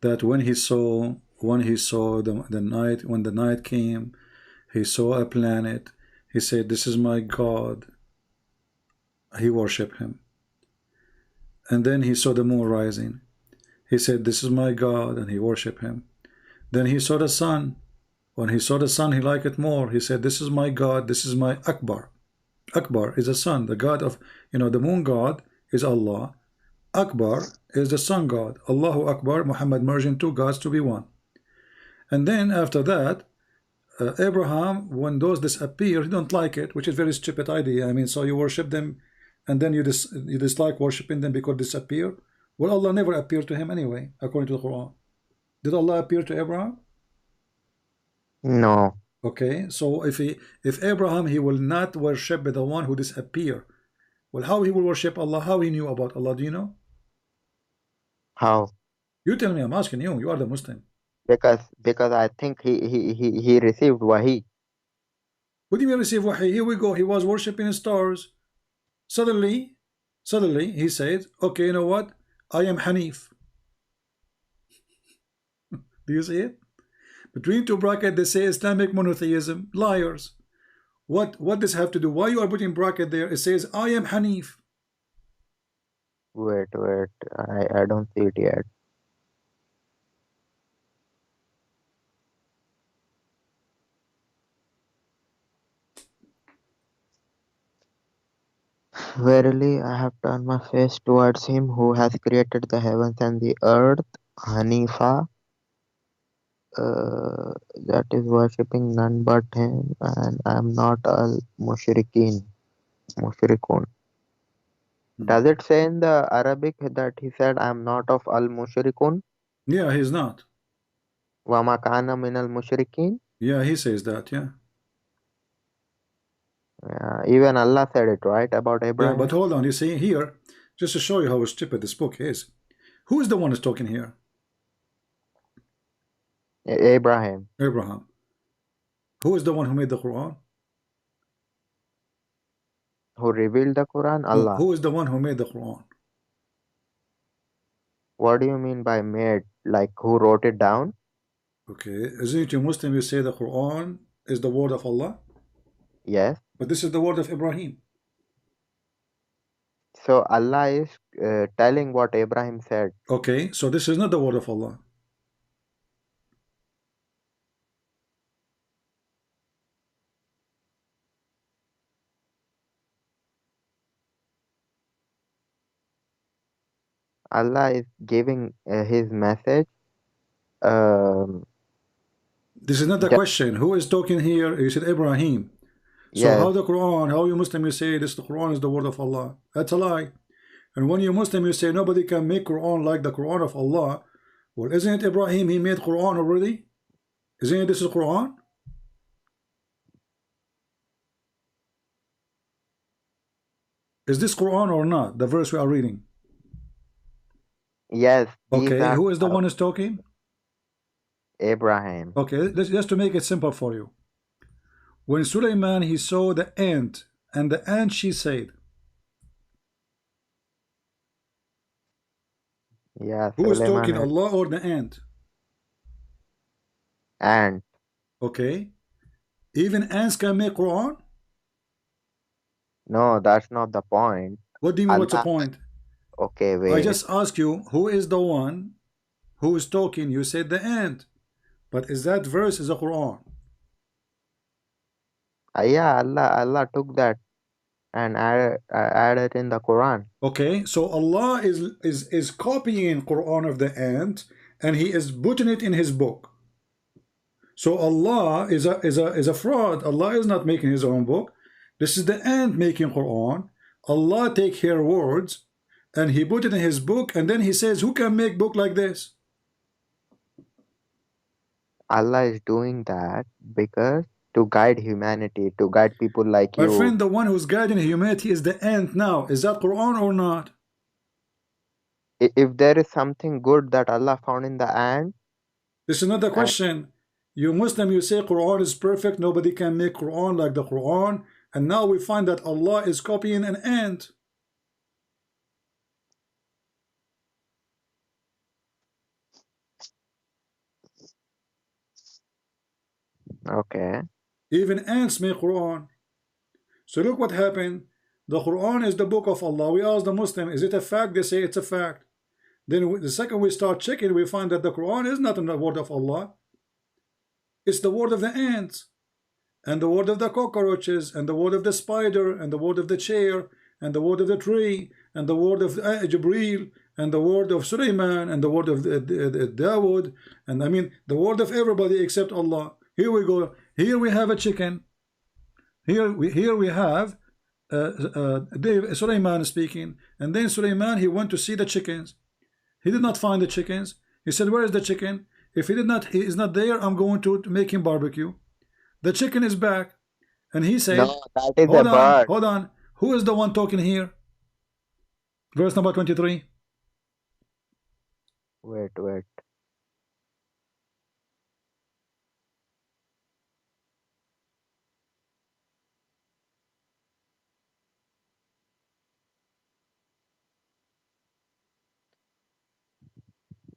[SPEAKER 1] that when he saw the night, when the night came, he saw a planet. He said, "This is my God." He worshipped him. And then he saw the moon rising. He said, "This is my God," and he worshipped him. Then he saw the sun. When he saw the sun, he liked it more. He said, "This is my God. This is my Akbar." Akbar is the sun, the God of, the moon God is Allah. Akbar is the sun God. Allahu Akbar, Muhammad merging two gods to be one. And then after that, Abraham, when those disappear, he don't like it, which is very stupid idea. I mean, so you worship them, and then you dislike worshiping them because disappear. Well, Allah never appeared to him anyway, according to the Quran. Did Allah appear to Abraham?
[SPEAKER 2] No.
[SPEAKER 1] Okay, so if Abraham, he will not worship the one who disappear. Well, how he will worship Allah? How he knew about Allah? Do you know?
[SPEAKER 2] How?
[SPEAKER 1] You tell me. I'm asking you. You are the Muslim.
[SPEAKER 2] Because I think he received wahi.
[SPEAKER 1] What do you mean receive wahi? Here we go. He was worshiping stars. Suddenly, he said, "Okay, you know what? I am Hanif." Do you see it? Between two brackets, they say Islamic monotheism. Liars. What does have to do? Why you are putting bracket there? It says, "I am Hanif."
[SPEAKER 2] Wait, I don't see it yet. Verily, I have turned my face towards him who has created the heavens and the earth, Hanifa, that is worshipping none but him, and I am not al mushrikun. Does it say in the Arabic that he said, I am not of al mushrikun?
[SPEAKER 1] Yeah, he's not.
[SPEAKER 2] Wa ma kana min al mushrikin?
[SPEAKER 1] Yeah, he says that. Yeah.
[SPEAKER 2] Even Allah said it, right, about
[SPEAKER 1] Yeah, but
[SPEAKER 2] Abraham?
[SPEAKER 1] hold on. You see here, just to show you how stupid this book is. Who is the one who's talking here?
[SPEAKER 2] Abraham.
[SPEAKER 1] Abraham. Who is the one who made the Quran?
[SPEAKER 2] Who revealed the Quran?
[SPEAKER 1] No,
[SPEAKER 2] Allah.
[SPEAKER 1] who is the one who made the Quran?
[SPEAKER 2] What do you mean by made? Like who wrote it down?
[SPEAKER 1] Okay, isn't it you Muslim? You say the Quran is the word of Allah,
[SPEAKER 2] Yes.
[SPEAKER 1] but this is the word of Ibrahim.
[SPEAKER 2] So Allah is telling what Abraham said.
[SPEAKER 1] Okay, so this is not the word of Allah.
[SPEAKER 2] Allah is giving his message. Um,
[SPEAKER 1] This is not the
[SPEAKER 2] ju-
[SPEAKER 1] question. Who is talking here? You said Ibrahim. So
[SPEAKER 2] yes,
[SPEAKER 1] how the Quran? How you Muslim? You say this? The Quran is the word of Allah. That's a lie. And when you Muslim, you say nobody can make Quran like the Quran of Allah. Well, isn't it Ibrahim? He made Quran already. Isn't it this is Quran? Is this Quran or not? The verse we are reading.
[SPEAKER 2] yes, these
[SPEAKER 1] Okay,
[SPEAKER 2] are
[SPEAKER 1] who is the one who's talking?
[SPEAKER 2] Abraham.
[SPEAKER 1] Okay, just to make it simple for you. When Suleiman he saw the ant, and the ant she said,
[SPEAKER 2] Yeah,
[SPEAKER 1] Who is
[SPEAKER 2] Suleiman
[SPEAKER 1] talking,
[SPEAKER 2] had
[SPEAKER 1] Allah or the ant?
[SPEAKER 2] and
[SPEAKER 1] Okay. Even ants can make Quran?
[SPEAKER 2] no, that's not the point.
[SPEAKER 1] What do you mean, what's the
[SPEAKER 2] Allah,
[SPEAKER 1] point?
[SPEAKER 2] okay,
[SPEAKER 1] I
[SPEAKER 2] wait.
[SPEAKER 1] just asked you, who is the one who is talking? You said the ant. But is that verse is a Quran?
[SPEAKER 2] Yeah, Allah took that and added in the Quran.
[SPEAKER 1] Okay, so Allah is copying Quran of the ant and he is putting it in his book. So Allah is a fraud. Allah is not making his own book. This is the ant making Quran. Allah take her words and he put it in his book, and then he says, who can make book like this?
[SPEAKER 2] Allah is doing that because to guide humanity, to guide people like
[SPEAKER 1] My
[SPEAKER 2] you.
[SPEAKER 1] friend, the one who's guiding humanity is the ant now. Is that Quran or not?
[SPEAKER 2] If there is something good that Allah found in the ant,
[SPEAKER 1] This is not the
[SPEAKER 2] and
[SPEAKER 1] question. You Muslim, you say Quran is perfect, nobody can make Quran like the Quran, and now we find that Allah is copying an ant.
[SPEAKER 2] okay,
[SPEAKER 1] Even ants make Quran. So look what happened. The Quran is the book of Allah. We ask the Muslim, is it a fact? They say it's a fact. Then the second we start checking, we find that the Quran is not in the word of Allah. It's the word of the ants, and the word of the cockroaches, and the word of the spider, and the word of the chair, and the word of the tree, and the word of Jibreel, and the word of Sulaiman, and the word of Dawood, and I mean the word of everybody except Allah. Here we go. Here we have a chicken. Here we have Sulaiman speaking, and then Sulaiman he went to see the chickens. He did not find the chickens. He said, "Where is the chicken? If he is not there, I'm going to make him barbecue." The chicken is back, and he said,
[SPEAKER 2] no, that is a bird.
[SPEAKER 1] hold on. Who is the one talking here?" Verse number 23.
[SPEAKER 2] Wait.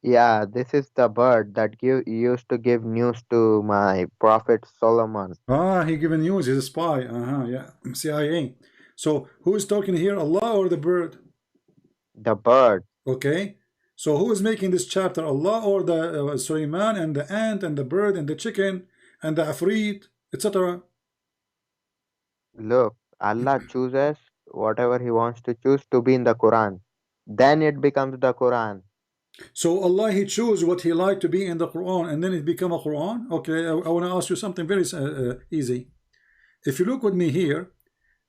[SPEAKER 2] Yeah, this is the bird that used to give news to my prophet Solomon.
[SPEAKER 1] Ah, he given news. He's a spy. Yeah, CIA. So who is talking here, Allah or the bird?
[SPEAKER 2] The bird.
[SPEAKER 1] Okay. So who is making this chapter, Allah or the Suleiman and the ant and the bird and the chicken and the Afreet, etc.?
[SPEAKER 2] Look, Allah chooses whatever He wants to choose to be in the Quran. Then it becomes the Quran.
[SPEAKER 1] So Allah he chose what he liked to be in the Quran, and then it become a Quran. Okay, I want to ask you something very easy. If you look with me here,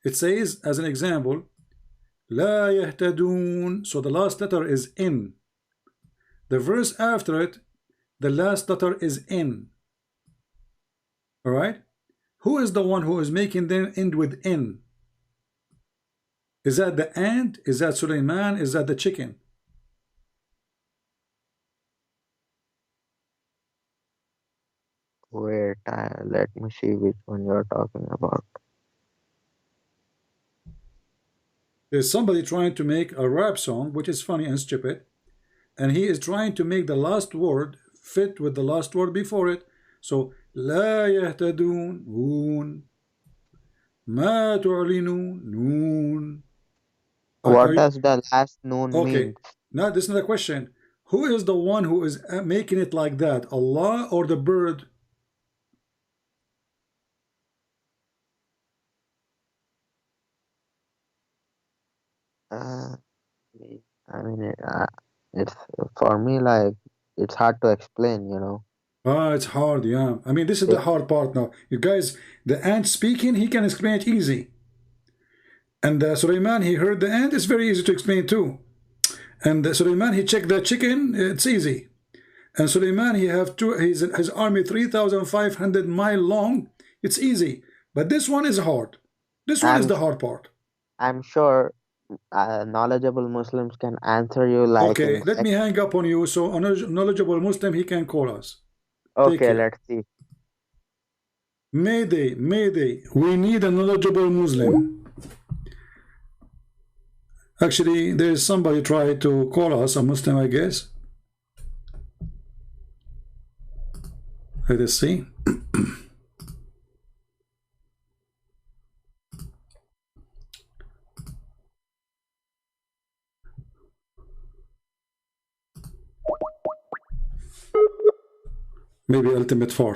[SPEAKER 1] it says as an example, لا يهتدون. So the last letter is in. The verse after it, the last letter is in. All right. Who is the one who is making them end with in? Is that the ant? Is that Suleiman? Is that the chicken?
[SPEAKER 2] Wait, let me see which one you're talking about.
[SPEAKER 1] There's somebody trying to make a rap song, which is funny and stupid, and he is trying to make the last word fit with the last word before it. So لا يهتدون ما تعلنون نون.
[SPEAKER 2] What
[SPEAKER 1] Are you
[SPEAKER 2] does the last noon
[SPEAKER 1] okay?
[SPEAKER 2] mean?
[SPEAKER 1] Now this is another question. Who is the one who is making it like that? Allah or the bird?
[SPEAKER 2] Uh, I mean, it's for me like it's hard to explain.
[SPEAKER 1] Ah, it's hard, yeah. I mean, this is
[SPEAKER 2] It,
[SPEAKER 1] the hard part now. You guys, the ant speaking, he can explain it easy. And Suleiman, he heard the ant, it's very easy to explain too. And Suleiman, he checked the chicken, it's easy. And Suleiman, he have his army 3,500 mile long, it's easy. But this one is hard. This one is
[SPEAKER 2] I'm
[SPEAKER 1] the hard part.
[SPEAKER 2] I'm sure knowledgeable Muslims can answer you like in
[SPEAKER 1] Okay,
[SPEAKER 2] a
[SPEAKER 1] let me
[SPEAKER 2] second.
[SPEAKER 1] hang up on you so a knowledgeable Muslim, he can call us. Take
[SPEAKER 2] Okay,
[SPEAKER 1] care.
[SPEAKER 2] let's see.
[SPEAKER 1] Mayday, Mayday, we need a knowledgeable Muslim. Actually, there is somebody trying to call us, a Muslim, I guess. Let us see. Maybe Ultimate Fort.